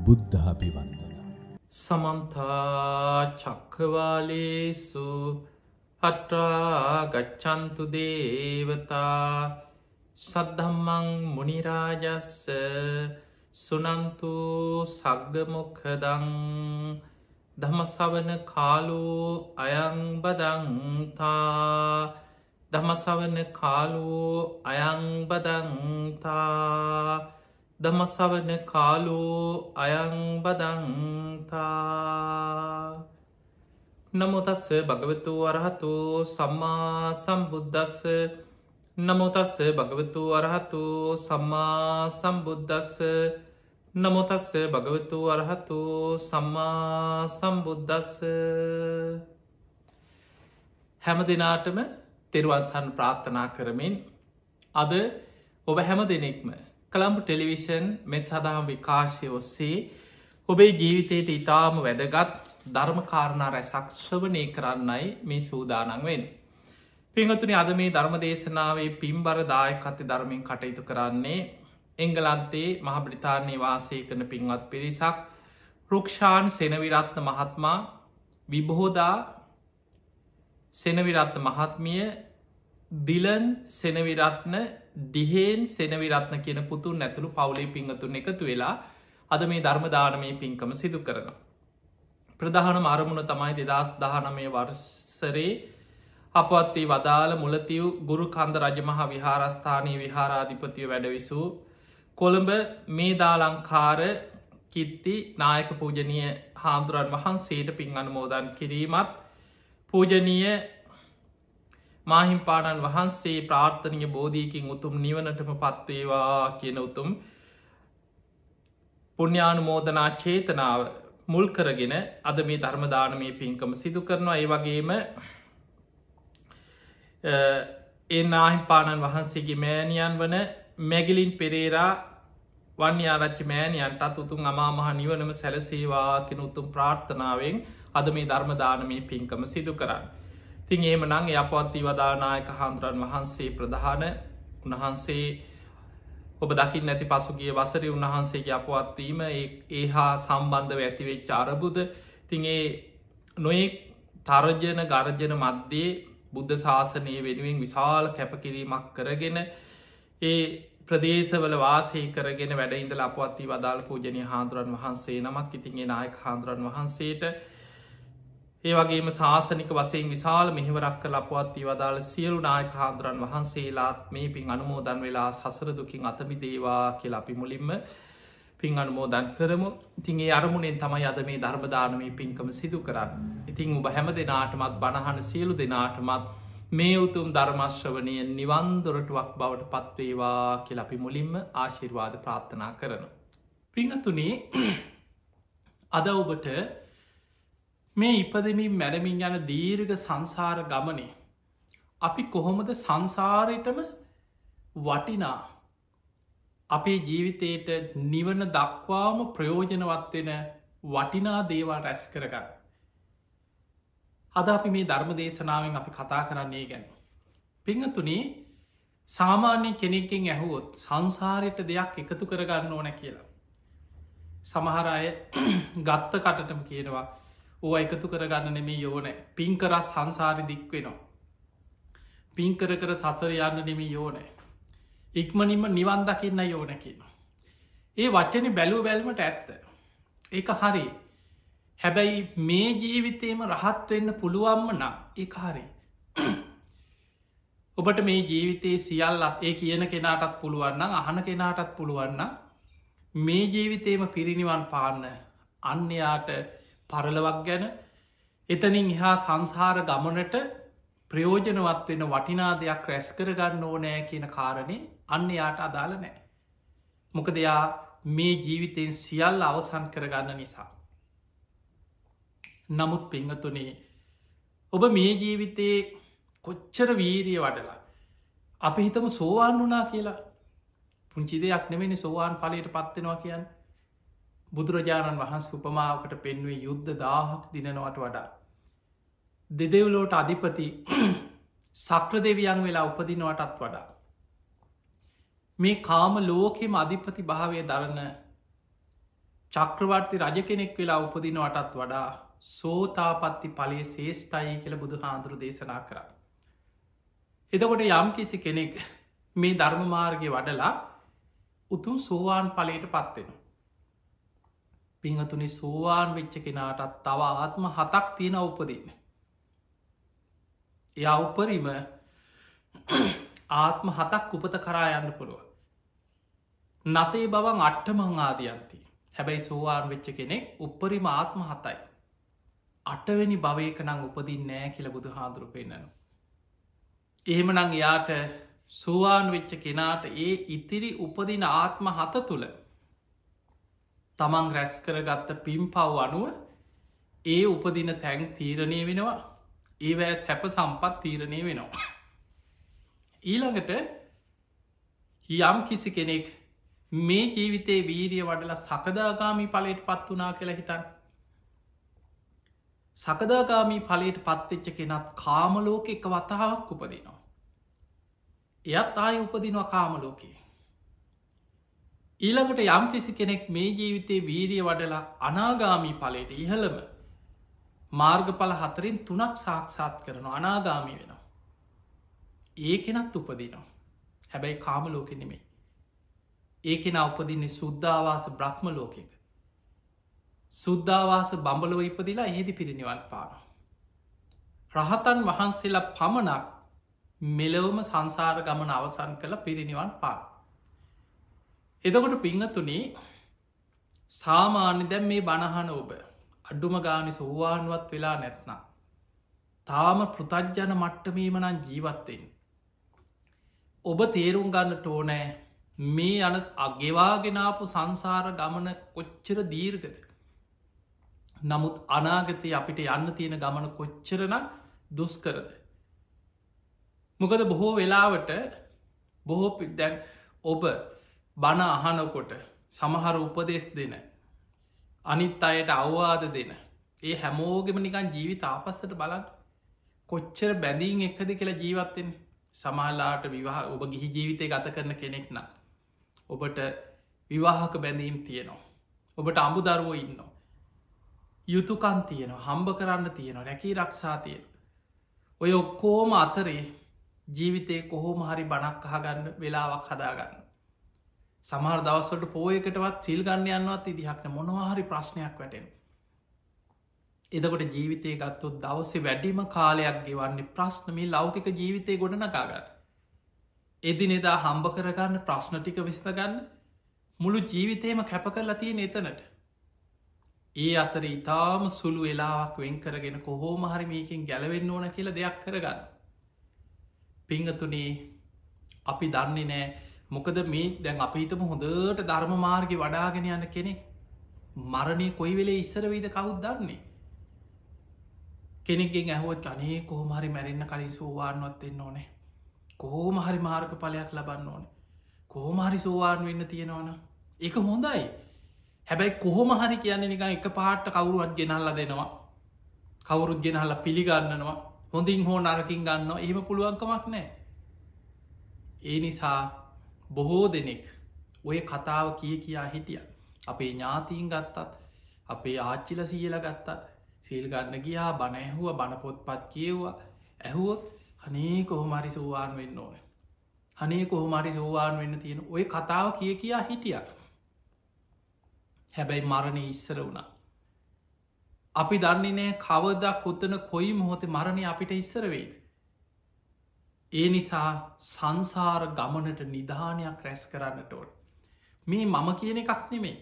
බුද්ධාභිවන්දන. සමන්තා චක්කවාලේසු අත්‍රා ගච්ඡන්තු දේවතා සද්ධම්මං මුනි රාජස්ස සුනන්තු සග්ග මොක්ඛදං ධම්මසවන කාලෝ අයං බදන්තා ධම්මසවන කාලෝ අයං බදන්තා ධම්මසවන කාලෝ අයං බදන්තා. නමෝ තස්ස භගවතු අරහතු සම්මා සම්බුද්දස්ස නමෝ තස්ස භගවතු අරහතු සම්මා සම්බුද්දස්ස නමෝ තස්ස භගවතු අරහතු සම්මා සම්බුද්දස්ස. හැම දිනාටම තෙරුවන් සරණ ප්‍රාර්ථනා කරමින් අද ඔබ හැම දෙනෙක්ම කළම්බ ටෙලිවිෂන් මෙත් සදහම් විකාශය ඔස්සේ ඔබේ ජීවිතයට ඉතාම වැදගත් ධර්මකාරණා රැසක් ශ්‍රවණය කරන්නයි මේ සූදානන් වෙන්. පිංහතුනි අද මේ ධර්ම දේශනාවේ පින්බර දායකත්ව ධර්මයෙන් කටයුතු කරන්නේ එංගලන්තේ මහ බ්‍රිතාන්‍යයේ වාසය කරන පින්වත් පිරිසක් රුක්ෂාන් සෙනවිරත්න මහත්මා විබෝධා සෙනවිරත්න මහත්මිය දිලන් සෙනවිරත්න ඩිහේන් සෙනවිරත්න කියන පුතුන් ඇතුළු පවුලේ පිංහතුන් එකතු වෙලා අද මේ ධර්මදානමය පින්කම සිදු කරන. ප්‍රධානම අරමුණ තමයි 2019 වර්සරේ අපවත්වී වදාළ මුලතිව් ගුරු කන්ද රජමහා විහාරස්ථානයේ විහාරාධිපතිය වැඩවිසූ කොළඹ මේ දාලංකාර කිත්ති නායක පූජනය හාමුදුරන් වහන්සේට පින් අනුමෝදන් කිරීමත් පූජනීය මාහිම්පාණන් වහන්සේ ප්‍රාර්ථනය බෝධීකින් උතුම් නිවනටම පත්වේවා කියන උතුම් පුුණ්‍යානුමෝදනා චේතනාව මුල් කරගෙන අද මේ ධර්මදානමය පින්කම සිදු කරනවා. ඒ වගේම ඒ නාහිම්පාණන් වහන්සේගේ මෑණියන් වන මැගිලින් පෙරේරා වන්‍යාරච්චි මෑණියන්ටත් උතුම් අමාමහ නිවනම සැලසේවා කෙන උතුම් ප්‍රාර්ථනාවෙන් අද මේ ධර්මදානමය පින්කම සිදු කරන්න. තින් ඒම නං අපවත්ති වදානායක හාමුදුරන් වහන්සේ ප්‍රධාන උන්වහන්සේ ඔබ දකිින් නැති පසුගිය වසරි උන්වහන්සේගේ අපවත්වීම ඒ හා සම්බන්ධව ඇතිවෙච්ච අරබුද තිගේ නොයෙක් තරජන ගර්ජන මධ්‍යයේ බුද්ධ ශාසනය වෙනුවෙන් විශාල කැපකිරීමක් කරගෙන ඒ ප්‍රදේශවල වාසය කරගෙන වැඩඉඳල අපවත්ති වදාළ පූජනය හාදුරන් වහන්සේ නමක් ඉතින්ගේ නායක හාදුරන් වහන්සේට ඒ වගේම ශාසනික වසයෙන් විශාල මෙහිවරක් කළ අපවත්ති වදාළ සියලු නායක හාදුරන් වහන්සේලාත් මේ පින් අනුමෝදන් වෙලා සසර දුකින් අතමි දේවා කියලා අපි මුලින්ම පින් අනුමෝදන් කරමු. ඉතින් ඒ අරමුණෙන් තමයි අද මේ ධර්මදානමය පින්කම සිදු කරන්න. ඉතිං ඔබ හැම දෙනාටමත් බණහන සියලු දෙනාටමත් මේ උතුම් ධර්මශ්‍රවනය නිවන්දොරටුවක් බවට පත්වේවා කියල අපි මුලින්ම ආශිර්වාද ප්‍රාර්ථනා කරන. පිංහතුනේ අද ඔබට මේ ඉපදමින් මැරමින් යන දීර්ඝ සංසාර ගමනේ අපි කොහොමද සංසාරයටම වටිනා අපේ ජීවිතයට නිවන දක්වාම ප්‍රයෝජනවත් වෙන වටිනා දේවල් රැස් කරගන්න. අද අපි මේ ධර්ම දේශනාවෙන් අපි කතා කරන්නේ ගැන. පිංහතුනේ සාමාන්‍ය කෙනෙකින් ඇහුවොත් සංසාරයට දෙයක් එකතු කරගන්න ඕන කියලා. සමහර අය ගත්ත කටටම කියනවා ඕ එකතු කරගන්න නෙමේ යෝනෑ පින්කරස් සංසාරි දික්වෙනවා. පින්කර කර සසර යන්න නෙමේ යෝනෑ. ඉක්මනින්ම නිවන් දකින්න යෝන කියනවා. ඒ වචන බැලූ බැල්මට ඇත්ත. ඒක හරි. හැබැයි මේ ජීවිතේම රහත් වෙන්න පුළුවන්ම නම් ඒ හරි. ඔබට මේ ජීවිතයේ සියල්ලත් ඒ කියන කෙනාටත් පුළුවන්න අහන කෙනාටත් පුළුවන්න මේ ජීවිතේම පිරිනිවන් පාන්න අන්‍යයාට පරලවක් ගැන එතනින් එහා සංසාර ගමනට ප්‍රයෝජනවත් වෙන වටිනා දෙයක් රැස් කරගන්න ඕනෑ කියන කාරණය අන්න යාට අදාළ නෑ. මොකද එයා මේ ජීවිතයෙන් සියල්ල අවසන් කරගන්න නිසා. නමුත් පිංහතුනේ ඔබ මේ ජීවිතයේ කොච්චර වීරිය වඩලා අපි හිතම සෝවාන් වනා කියලා පුංචි දෙයක් නෙමෙනි සෝවාන් පලයට පත්වෙනවා කියන්න. බුදුරජාණන් වහන්ස උපමාවකට පෙන්වේ යුද්ධ 1000ක් දිනනවට වඩා. දෙදෙව්ලෝට අධිපති සක්‍ර දෙවියන් වෙලා උපදිනවටත් වඩා. මේ කාම ලෝකෙම අධිපති භාවය දරන චක්‍රවර්ති රජ කෙනෙක් වෙලා උපදිනවටත් වඩා සෝතාපත්ති පලේ ශේෂ්ඨයි කියල බුදු හාදුරු දේශනා කර. එතකොට යම් කිසි කෙනෙක් මේ ධර්ම මාර්ගය වඩලා උතුම් සෝවාන් පලයට පත්වෙන. පිංහතුනි සෝවාන් වෙච්ච කෙනාටත් තව ආත්ම 7ක් තියෙන උපදින්න. එයා උපරිම ආත්ම 7ක් උපත කරා යන්න පුළුව. නතේ බවන් අට්ටමං ආදියන්ති. හැබැයි සෝවාන් වෙච්ච කෙනෙක් උපරිම ආත්ම 7යි. 8 වෙනි භවයක නං උපදින් නෑ කියල බුදු හාදුරු පෙන්න්නන. එහෙමනං එයාට සෝවාන් වෙච්ච කෙනාට ඒ ඉතිරි උපදින ආත්ම 7 තුළ තමන් රැස් කරගත්ත පිම් පව් අනුව ඒ උපදින තැන් තීරණය වෙනවා. ඒවෑ සැප සම්පත් තීරණය වෙනවා. ඊළඟට යම් කිසි කෙනෙක් මේ ජීවිතේ වීරිය වඩලා සකදාගාමී පලට පත් වනා කියලා හිතන්. සකදාගාමී පලට පත්වෙච්ච කෙනත් කාමලෝක එක වතහාවක් උපදිනවා. එයත් ආය උපදිනවා කාමලෝකයේ. ඊළඟට යම් කිසි කෙනෙක් මේ ජීවිතේ වීරිය වඩලා අනාගාමී පලට ඉහළම මාර්ගඵල 4න් 3ක් සාක්ෂාත් කරන අනාගාමී වෙනවා. ඒ කෙනත් උපදිනවා. හැබැයි කාම ලෝකෙ නෙමෙයි. ඒකෙන උපදින්නේ සුද්ධාවාස බ්‍රහ්ම ලෝකෙක. සුද්ධාවාස බඹලව ඉපදිලා එහෙදි පිරිනිවන් පානවා. රහතන් වහන්සේලා පමණක් මෙලොවම සංසාර ගමන අවසන් කළ පිරිනිවන් පාන. එතකොට පිංහතුනේ සාමාන්‍ය දැම් මේ බණහන ඔබ අඩුම ගානි සෝවානුවත් වෙලා නැත්නම්. තාම පෘතජ්ජන මට්ටමීමනන් ජීවත්තෙන්. ඔබ තේරුම් ගන්නට ඕනෑ මේ අනස් අගෙවාගෙනාපු සංසාර ගමන කොච්චර දීර්ගද. නමුත් අනාගතය අපිට යන්න තියෙන ගමන කොච්චරන දුස්කරද. මොකද බොහෝ වෙලාවට බොහෝ දැන් ඔබ බණ අහනකොට සමහර උපදෙස් දෙන අනිත් අයට අවවාද දෙන ඒ හැමෝගෙම නිකන් ජීවිත ආපස්සට බලන්න කොච්චර බැඳීන් එක්කද කියලා ජීවත්තෙන් සමහලාට විවාහ ඔබ ගිහි ජීවිතය ගත කරන කෙනෙක් නම් ඔබට විවාහක බැඳීම් තියෙනවා. ඔබට අඹු දරුවෝ ඉන්නවා. යුතුකන් තියෙනවා හම්බ කරන්න තියෙනවා රැකී රක්ෂා තියෙන. ඔය ඔක්කෝම අතරේ ජීවිතය කොහෝම හරි බණක් අහගන්න වෙලාවක් හදාගන්න. සමහර දවස්වලට පෝයකටවත් සිල් ගන්න යන්නවත් ඉදිහක්න මොනවාහරි ප්‍රශ්නයක් වැටෙන. එදකොට ජීවිතය ගත්තොත් දවසේ වැඩිම කාලයක් ගෙවන්නේ ප්‍රශ්නමී ලෞකික ජීවිතය ගොඩනකාගන්න. එදිනෙදා හම්බ කරගන්න ප්‍රශ්න ටික විස්තගන්න මුළු ජීවිතයම කැප කරලා තියෙන එතනට. ඒ අතර ඉතාම සුළු වෙලාවක් වෙන් කරගෙන කොහෝම හරි මේකින් ගැලවෙන්න ඕන කියල දෙයක් කරගන්න. පිංහතුනේ අපි දන්නේ නෑ මොකද මේ දැන් අපිහිතම හොඳට ධර්ම මාර්ග වඩාගෙන යන්න කෙනෙක් මරණය කොයි වෙලේ ඉස්සර වීද කවුත් දන්නේ. කෙනෙක්ගෙන් ඇහුවත් අනේ කොහොමහරි මැරෙන්න්න කලින් සෝවාන්වත් එන්න ඕනේ. කොහෝම හරි මාර්ග පලයක් ලබන්න ඕන. කොහොමහරි සෝවාන් වෙන්න තියෙනවන ඒක හොඳයි. හැබැයි කොහොම හරි කියන්නේ නිකන් එක පාට්ට කවුරුවත් ගෙනල්ල දෙනවා. කවුරුත් ගෙනහල්ල පිළිගන්නනවා හොඳින් හෝ නරකින් ගන්නවා එහෙම පුළුවන්කමක් නෑ. ඒ නිසා බොහෝ දෙනෙක් ඔය කතාව කියා හිටිය. අපේ ඥාතීන් ගත්තත් අපේ ආච්චිල සීල ගත්තත් සීල් ගන්න ගියා බණ ඇහුව බණපොත් පත් කියව්වා ඇහුවොත් හනේ කොහොමරි සෝවාන් වෙන්න ඕන. හනේ කොහොමරි සෝවාන් වෙන්න තියෙන ඔය කතාව කියා හිටිය. හැබැයි මරණය ඉස්සර වුණා. අපි දන්නේ නෑ කවදක් උත්තන කොයි මොහොතේ මරණය අපිට ඉස්සර වෙයිද. ඒ නිසා සංසාර ගමනට නිධානයක් රැස් කරන්නට ඕන. මේ මම කියන එකක් නෙමේ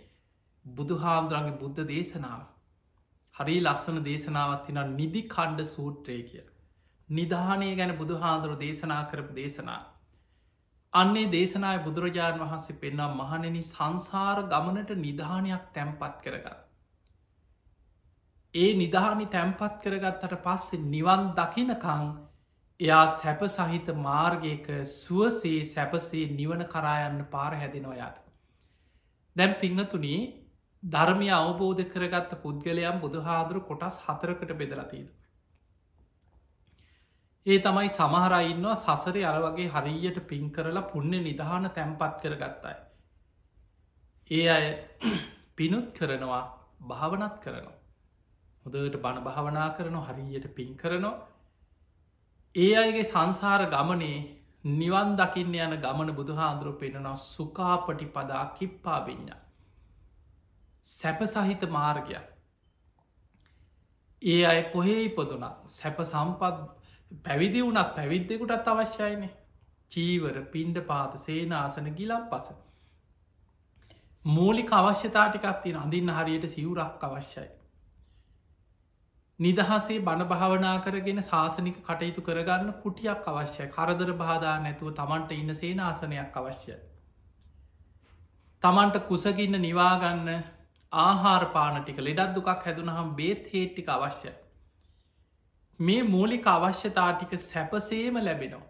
බුදු හාමුදුරන්ගේ බුද්ධ දේශනාව. හරි ලස්සන දේශනාවත් තින නිදි කණ්ඩ සූත්‍රය කිය. නිධානය ගැන බුදු හාදුරු දේශනා කරපු දේශනා. අන්නේ දේශනාය බුදුරජාණන් වහන්සේ පෙන්නම් මහනෙන සංසාර ගමනට නිධානයක් තැන්පත් කරගන්න. ඒ නිධානි තැන්පත් කරගත්තට පස්සේ නිවන් දකිනකං එයා සැප සහිත මාර්ගයක සුවසේ සැපසේ නිවන කරායන්න පාර හැදෙනොයාට. දැම් පිංහතුනී ධර්මය අවබෝධ කරගත්ත පුද්ගලයම් බුදුහාදුරු කොටස් 4කට බෙදලතිීන. ඒ තමයි සමහරයින්නවා සසරේ අර වගේ හරියට පින් කරලා පුුණ්‍ය නිධාන තැන්පත් කරගත්තයි. ඒ අය පිනුත් කරනවා භාවනත් කරනවා. හොදට බණ භාවනා කරනවා හරියට පින් කරනවා. ඒ අයගේ සංසාර ගමනේ නිවන් දකින්න යන ගමන බුදුහාන්දුරුව පෙනෙනවා සුකාපටි පදා කිප්පා විඤ්ඤා. සැප සහිත මාර්ගයක්. ඒ අය කොහේ ඉපදුනත් සැප සම්පත් පැවිදි වුණත් පැවිද්දෙකුටත් අවශ්‍යයිනේ. චීවර පිණ්ඩපාත සේනාසන ගිලම් පස. මූලික අවශ්‍යතා ටිකක් තියෙන අඳින්න හරියට සිවුරක් අවශ්‍යයි. නිදහසේ බණ භාවනා කරගෙන ශාසනික කටයුතු කරගන්න කුටියක් අවශ්‍යයි. කරදර බාධා නැතුව තමන්ට ඉන්න සේනාසනයක් අවශ්‍යයි. තමන්ට කුසගින්න නිවාගන්න ආහාර පාන ටික ලෙඩක් දුකක් හැදුනහම් බේත් හේට්ටික අවශ්‍යයි. මේ මූලික අවශ්‍යතා ටික සැපසේම ලැබෙනවා.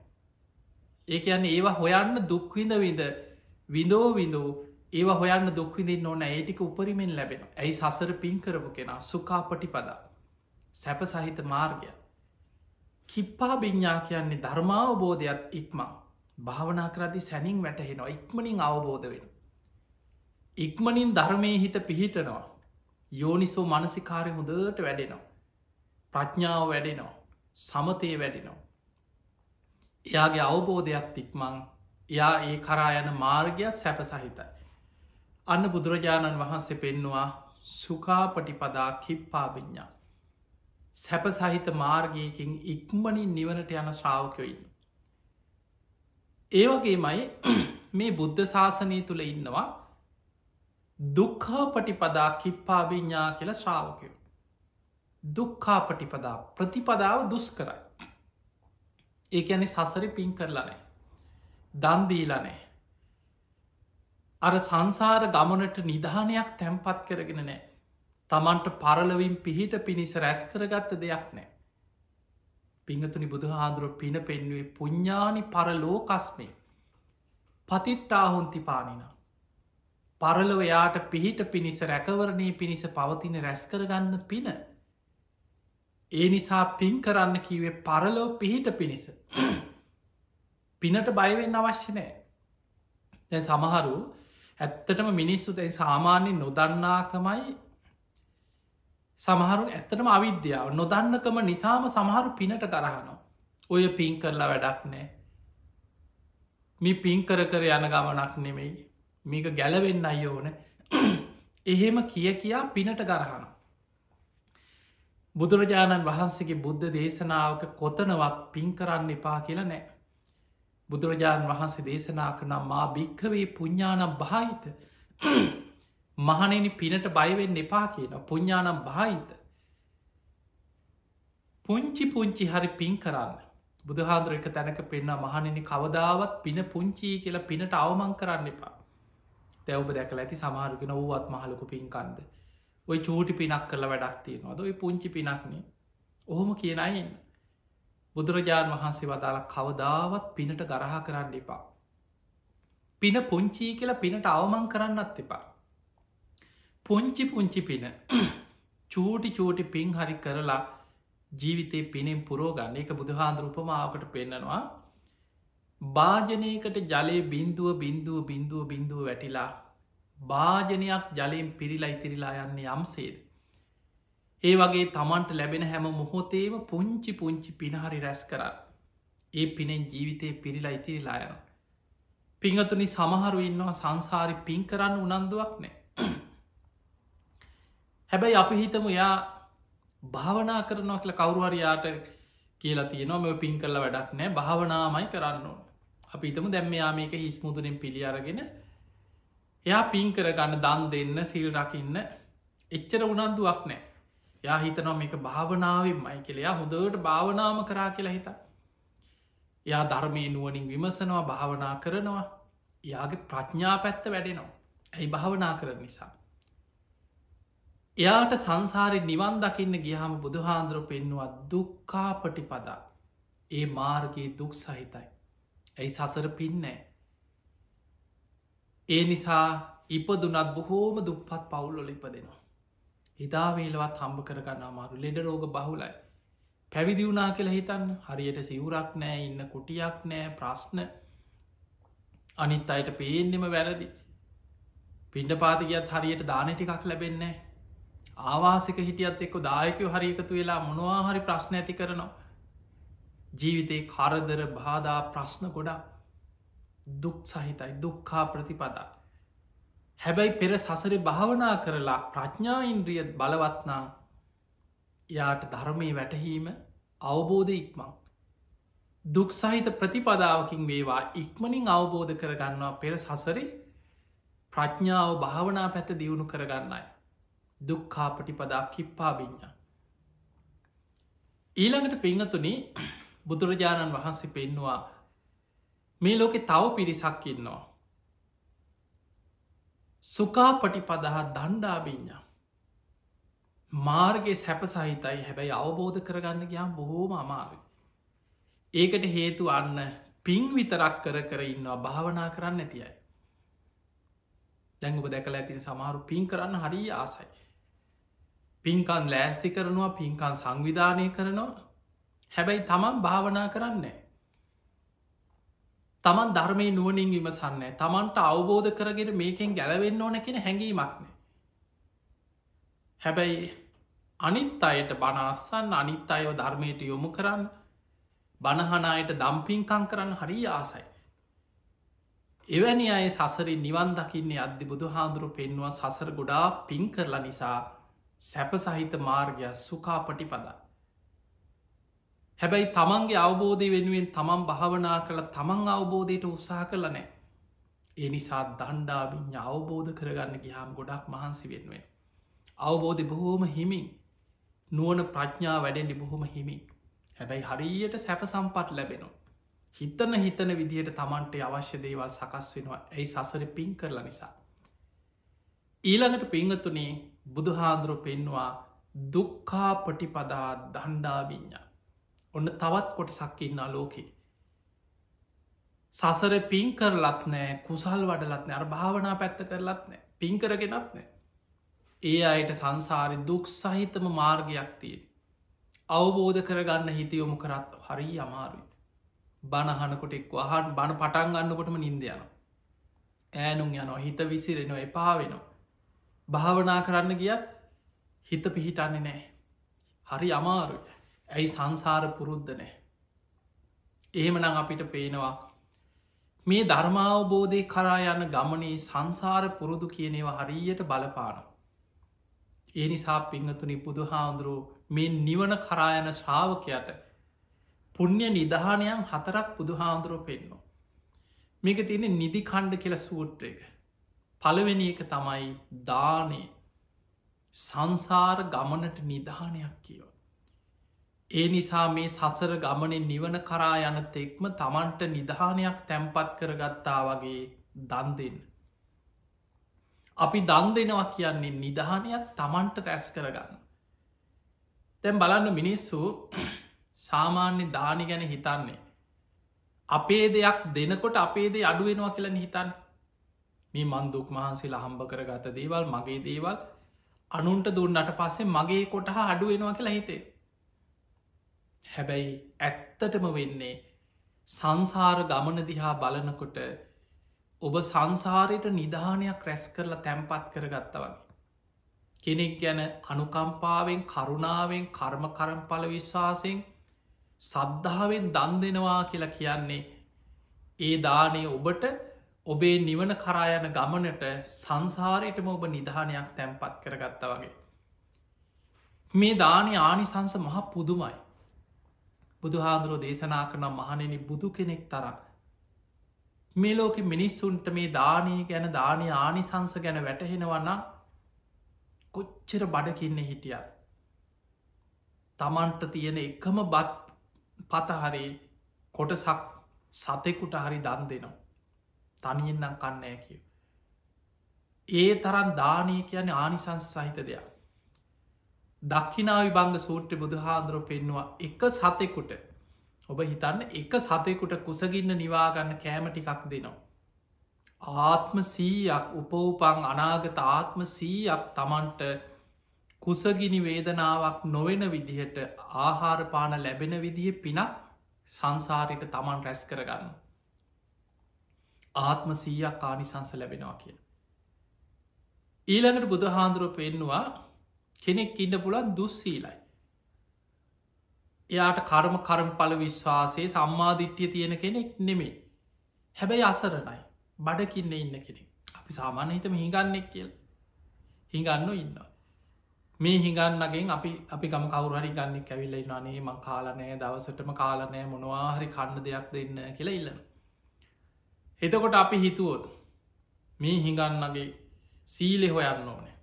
ඒක යන්න ඒවා හොයන්න දුක්විඳ විඳෝ විඳෝ ඒවා හොයන්න දුක්විදින්න ඕන ඒටික උපරිමෙන් ලැබෙන. ඇයි සසර පින් කරපු කෙනා සුකාපටි පදා සැප සහිත මාර්ගය. කිප්පා විඤ්ඤා කියන්නේ ධර්මාවබෝධයත් ඉක්මං භාවනා කරදි සැනින් වැටහෙනවා ඉක්මනින් අවබෝධ වෙන. ඉක්මනින් ධර්මය හිත පිහිටනවා. යෝනිසෝ මනසිකාරය හොඳට වැඩෙනවා. ප්‍රඥාව වැඩෙනවා. සමතය වැඩෙනවා. එයාගේ අවබෝධයක් ඉක්මං එයා ඒ කරා යන මාර්ගයක් සැප සහිතයි. අන්න බුදුරජාණන් වහන්සේ පෙන්නවා සුකාපටිපදා කිප්පා විඤ්ඤා. සැප සහිත මාර්ගයකින් ඉක්මනින් නිවනට යන ශ්‍රාවකයොඉන්න. ඒවගේමයි මේ බුද්ධ ශාසනය තුළ ඉන්නවා දුක්ඛාපටිපදා කිප්පා විඤ්ඤා කියල ශ්‍රාවකයෝ. දුක්ඛාපටිපදා ප්‍රතිපදාව දුස් කරයි. ඒ ඇනි සසර පින් කරලනෑ. දන්දීලනෑ. අර සංසාර ගමනට නිධානයක් තැන්පත් කරගෙන නෑ. තමන්ට පරලවින් පිහිට පිණිස රැස් කරගත්ත දෙයක් නෑ. පිංහතුනි බුදුහාදුරුව පින පෙන්වේ පුඤ්ඥානි පරලෝකස්මේ පතිට්ටාහුන්ති පානින. පරලව යාට පිහිට පිණිස රැකවරණය පිණිස පවතින රැස්කරගන්න පින. ඒ නිසා පින් කරන්න කීවේ පරලෝ පිහිට පිණිස. පිනට බයවෙන්න අවශ්‍ය නෑ. දැ සමහරු ඇත්තටම මිනිස්සු තැයි සාමාන්‍ය නොදන්නාකමයි සමහරු ඇත්තටම අවිද්‍යාව නොදන්නකම නිසාම සමහරු පිනට කරහනවා. ඔය පින් කරලා වැඩක් නෑ. මේ පින් කර කර යන ගමනක් නෙමෙයි. මේක ගැලවෙන්න අයෝන එහෙම කියා පිනට ගරහන. බුදුරජාණන් වහන්සේගේ බුද්ධ දේශනාවක කොතනවත් පින් කරන්න එපා කියලා නෑ. බුදුරජාණන් වහන්සේ දේශනා කරනම් මා භික්කවේ පුඤ්ඥානම් භාහිත මහනෙනි පිනට බයවෙන්න එපා කියන පුඤ්ඥානම් භාහිත පුංචි පුංචි හරි පින් කරන්න. බුදුහාදුර එක තැනක පෙන්න්න මහනෙනි කවදාවත් පින පුංචි කියලා පිනට අවමං කරන්න එපා. තැවබ දැකල ඇති සමහරුගෙන වූවත් මහලකු පින්කන්ද. ඔය චූටි පිනක් කරල වැඩක් තියෙනවාද ඔය පුංචි පිනක්නේ ඔහොම කියනයින්න. බුදුරජාණන් වහන්සේ වදාළ කවදාවත් පිනට ගරහා කරන්න එපා. පින පුංචි කියලා පිනට අවමං කරන්නත් එපා. පුංචි පුංචි පින චූටි චූටි පින් හරි කරලා ජීවිතය පිනෙන් පුරෝගන්න එක බුදුහාන්දුරුපමාවකට පෙන්නවා. භාජනයකට ජලය බින්දුව වැටිලා භාජනයක් ජලයෙන් පිරිලා ඉතිරිලා යන්නේ යම්සේද. ඒ වගේ තමන්ට ලැබෙන හැම මොහොතේම පුංචි පුංචි පිනහරි රැස් කරන්න. ඒ පිනෙන් ජීවිතය පිරිලා ඉතිරිලා යන. පිංහතුනි සමහරු ඉන්නවා සංසාරි පින් කරන්න උනන්දුවක් නෑ. හැබැයි අපි හිතමු යා භාවනා කරනවා කියල කවරුවරයාට කියලා තියෙනවා මෙ පින් කරල වැඩක් නෑ භාවනාමයි කරන්න ඕන. අපි හිතමු දැම්ම යා මේක හිස්මුදුනෙන් පිළි අරගෙන එයා පින් කරගන්න දන් දෙන්න සිල් රකින්න එච්චර උනන්දුවක් නෑ. යා හිතනවා මේක භාවනාවෙන් මයි කියලයා හොදට භාවනාම කරා කියලා හිතා. යා ධර්මය නුවනින් විමසනවා භාවනා කරනවා යාගේ ප්‍රඥා පැත්ත වැඩෙනවා. ඇයි භාවනා කරන නිසා. එයාට සංසාරය නිවන් දකින්න ගියහම බුදුහාන්දුරුව පෙන්නවා දුක්කාපටි පදා ඒ මාර්ගයේ දුක් සහිතයි. ඇයි සසර පින්නෑ. ඒ නිසා ඉපදුනත් බොහෝම දුප්පත් පවුල්ලොල ඉපදෙනවා. හිතාවේලවත් හම්බ කරගන්න අමාරු ලෙඩ රෝග බහුලයි. පැවිදි වුනා කියලා හිතන්න හරියට සිවුරක් නෑ ඉන්න කුටියක් නෑ ප්‍රශ්න අනිත් අයට පේෙන්නෙම වැරදි. පිණ්ඩ පාතිකයත් හරියට දාන ටිකක් ලැබෙන්නේ ආවාසික හිටියත් එක්ක දායකයෝ හරි එකතු වෙලා මොනවාහරි ප්‍රශ්න ඇති කරනවා ජීවිතේ කරදර බාධා ප්‍රශ්න ගොඩක් දුක් සහිතයි දුක්කා ප්‍රතිපදා හැබැයි පෙර සසර භාවනා කරලා ප්‍රඥා ඉන්ද්‍රියත් බලවත්නා යාට ධර්මය වැටහීම අවබෝධ ඉක්මං දුක් සහිත ප්‍රතිපදාවකින් වේවා ඉක්මනින් අවබෝධ කරගන්නවා පෙර සසරේ ප්‍රඥාව භාවනා පැත දියුණු කරගන්නයි දුක්කා ප්‍රතිපදා කිප්පා බිඤ්ඥා ඊළඟට පිංහතුනි බුදුරජාණන් වහන්සේ පෙන්නවා මේ ලෝකෙ තව පිරිසක් ඉන්නවා සුකා පටිපදහා දණ්ඩාබිඤ්ඥා මාර්ගය සැප සහිතයි හැබැයි අවබෝධ කරගන්න ගයාම් බොහෝම අමාරු ඒකට හේතු අන්න පින් විතරක් කර ඉන්නවා භාවනා කරන්න ඇතියයි දැඟුප දැකල ඇතින සමහරු පින් කරන්න හරි ආසයි පින්කන් ලෑස්ති කරනවා පින්කන් සංවිධානය කරනවා හැබැයි තමන් භාවනා කරන්නේ තමන් ධර්මය නුවනින් විමසන්න තමන්ට අවබෝධ කරගෙන මේකෙන් ගැලවෙන්න ඕන කෙන හැඟීමක්න හැබැයි අනිත් අයට බනස්සන්න අනිත් අයව ධර්මයට යොමු කරන්න බණහනායට දම්පින්කං කරන්න හරි ආසයි එවැනි අය සසරින් නිවන් දකින්නේ අධි බුදු හාදුරු පෙන්වා සසර ගොඩා පින් කරලා නිසා සැප සහිත මාර්ගයක් සුකාපටි පදා හැබැයි තමන්ගේ අවබෝධය වෙනුවෙන් තමන් භාවනා කළ තමන් අවබෝධයට උත්සාහ කළ නෑ ඒ නිසා දණ්ඩාබිඤ්ඥ අවබෝධ කරගන්න ගිහාම ගොඩක් මහන්සි වෙනුවෙන් අවබෝධය බොහෝම හිමින් නුවන ප්‍රඥා වැඩෙන්ඩි බොහොම හිමි හැබැයි හරියට සැප සම්පත් ලැබෙනවා හිතන විදිහට තමන්ට අවශ්‍ය දේවල් සකස් වෙනවා ඇයි සසර පින් කරලා නිසා ඊළඟට පිංහතුනේ බුදුහාන්දුරු පෙන්වා දුක්කා පටිපදා දණ්ඩාබිඤ්ඥා ඔන්න තවත් කොට සක්කින්නා ලෝකේ සසර පින් කරලත් නෑ කුසල් වඩලත්නෑ අර භාවනා පැත්ත කරලත් නෑ පින් කරගෙනත් නෑ ඒ අයට සංසාරි දුක් සහිතම මාර්ගයක් තියෙන් අවබෝධ කරගන්න හිතයොමු කරත් හරි අමාරුයි බණහනකොට එක් වහන් බණ පටන් ගන්නකොටම නින්ද යන ඈනුම් යනවා හිත විසිරෙනවා එපා වෙනවා භාවනා කරන්න ගියත් හිත පිහිටන්නේ නෑ හරි අමාරුයි ඇයි සංසාර පුරුද්ධ නෑ එහෙමනං අපිට පේනවා මේ ධර්මාවබෝධය කරා යන්න ගමනේ සංසාර පුරුදු කියනේවා හරියට බලපාන ඒ නිසා පිංහතුනි බුදු හාමුදුරුව මේ නිවන කරායන ශ්‍රාවකයට පුුණ්්‍ය නිධානයන් 4ක් බුදු හාමුදුරුව පෙන්නවා මේක තියෙන නිදි කණ්ඩ කියල සූට්‍ර එක පළවෙනි එක තමයි දානේ සංසාර ගමනට නිධානයක් කියව ඒ නිසා මේ සසර ගමනෙන් නිවන කරා යන තෙක්ම තමන්ට නිධානයක් තැන්පත් කරගත්තා වගේ දන් දෙන්න අපි දන් දෙනවා කියන්නේ නිධානයක් තමන්ට රැස් කරගන්න තැන් බලන්න මිනිස්සු සාමාන්‍ය දානි ගැන හිතන්නේ අපේ දෙයක් දෙනකොට අපේදේ අඩුවෙනවා කියලන හිතන් මේ මන්දුක් මහන්සිලා හම්බ කරගත දේවල් මගේ දේවල් අනුන්ට දුන්නට පස්සේ මගේ කොටහ අඩුවෙනවා කියලා හිතේ හැබැයි ඇත්තටම වෙන්නේ සංසාර ගමන දිහා බලනකොට ඔබ සංසාරයට නිධානයක් රැස් කරලා තැන්පත් කරගත්ත වගේ කෙනෙක් ගැන අනුකම්පාවෙන් කරුණාවෙන් කර්ම කරම්ඵල විශ්වාසයෙන් සද්ධාවෙන් දන් දෙනවා කියලා කියන්නේ ඒ දානය ඔබට ඔබේ නිවන කරායන ගමනට සංසාරයටම ඔබ නිධානයක් තැන්පත් කරගත්ත වගේ මේ දානය ආනිසංස මහ පුදුමයි බුදුහාදුරෝ දේශනා කරන මහනෙන බුදු කෙනෙක් තරන්න මේ ලෝක මිනිස්සුන්ට මේ දානය ගැන දානය ආනිසංස ගැන වැටහෙනවන්න කොච්චර බඩකින්න හිටිය තමන්ට තියෙන එකම බත් පතහරි කොටසක් සතෙකුට හරි දන් දෙනවා තනියෙන්නම් කන්නෑ කිය ඒ තරන් දානය කියන්නේ ආනිසංස සහිත දෙයක් දක්ෂිනාවි බංග සූට්‍ර බුදුහාදුරුව පෙන්වා එක සතෙකුට ඔබ හිතන්න එක සතෙකුට කුසගින්න නිවාගන්න කෑමටිකක් දෙනවා ආත්ම සීයක් උපවපං අනාගත ආත්ම සීයක් තමන්ට කුසගිනි වේදනාවක් නොවෙන විදිහට ආහාරපාන ලැබෙන විදිහ පිනක් සංසාරයට තමන් රැස් කරගන්න ආත්ම සීයක් ආනිසංස ලැබෙනවා කිය ඊළඟට බුදු හාන්දුරුව පෙන්නවා කෙනෙක් ඉන්න පුළන් දුස්සීලයි. එයාට කරම පල විශ්වාසයේ සම්මාධිට්්‍යය තියෙන කෙනෙක් නෙමේ. හැබැයි අසරණයි බඩකින්න ඉන්න කෙනෙක්. අපි සාමාන්‍ය හිතම හිඟන්නෙක් කියල් හිඟන්න ඉන්න. මේ හිඟන්නගෙන් අපි ගම කවුරහරි ගන්නෙක් ඇවිල්ල නේ මං කාලනෑ දවසටම කාලනෑ මොනවාහරි කණ්ඩ දෙයක් දෙන්න කියලා ඉල්ලන. එතකොට අපි හිතුවොත් මේ හිඟන්නගේ සීලෙ හොයන්න ඕනේ.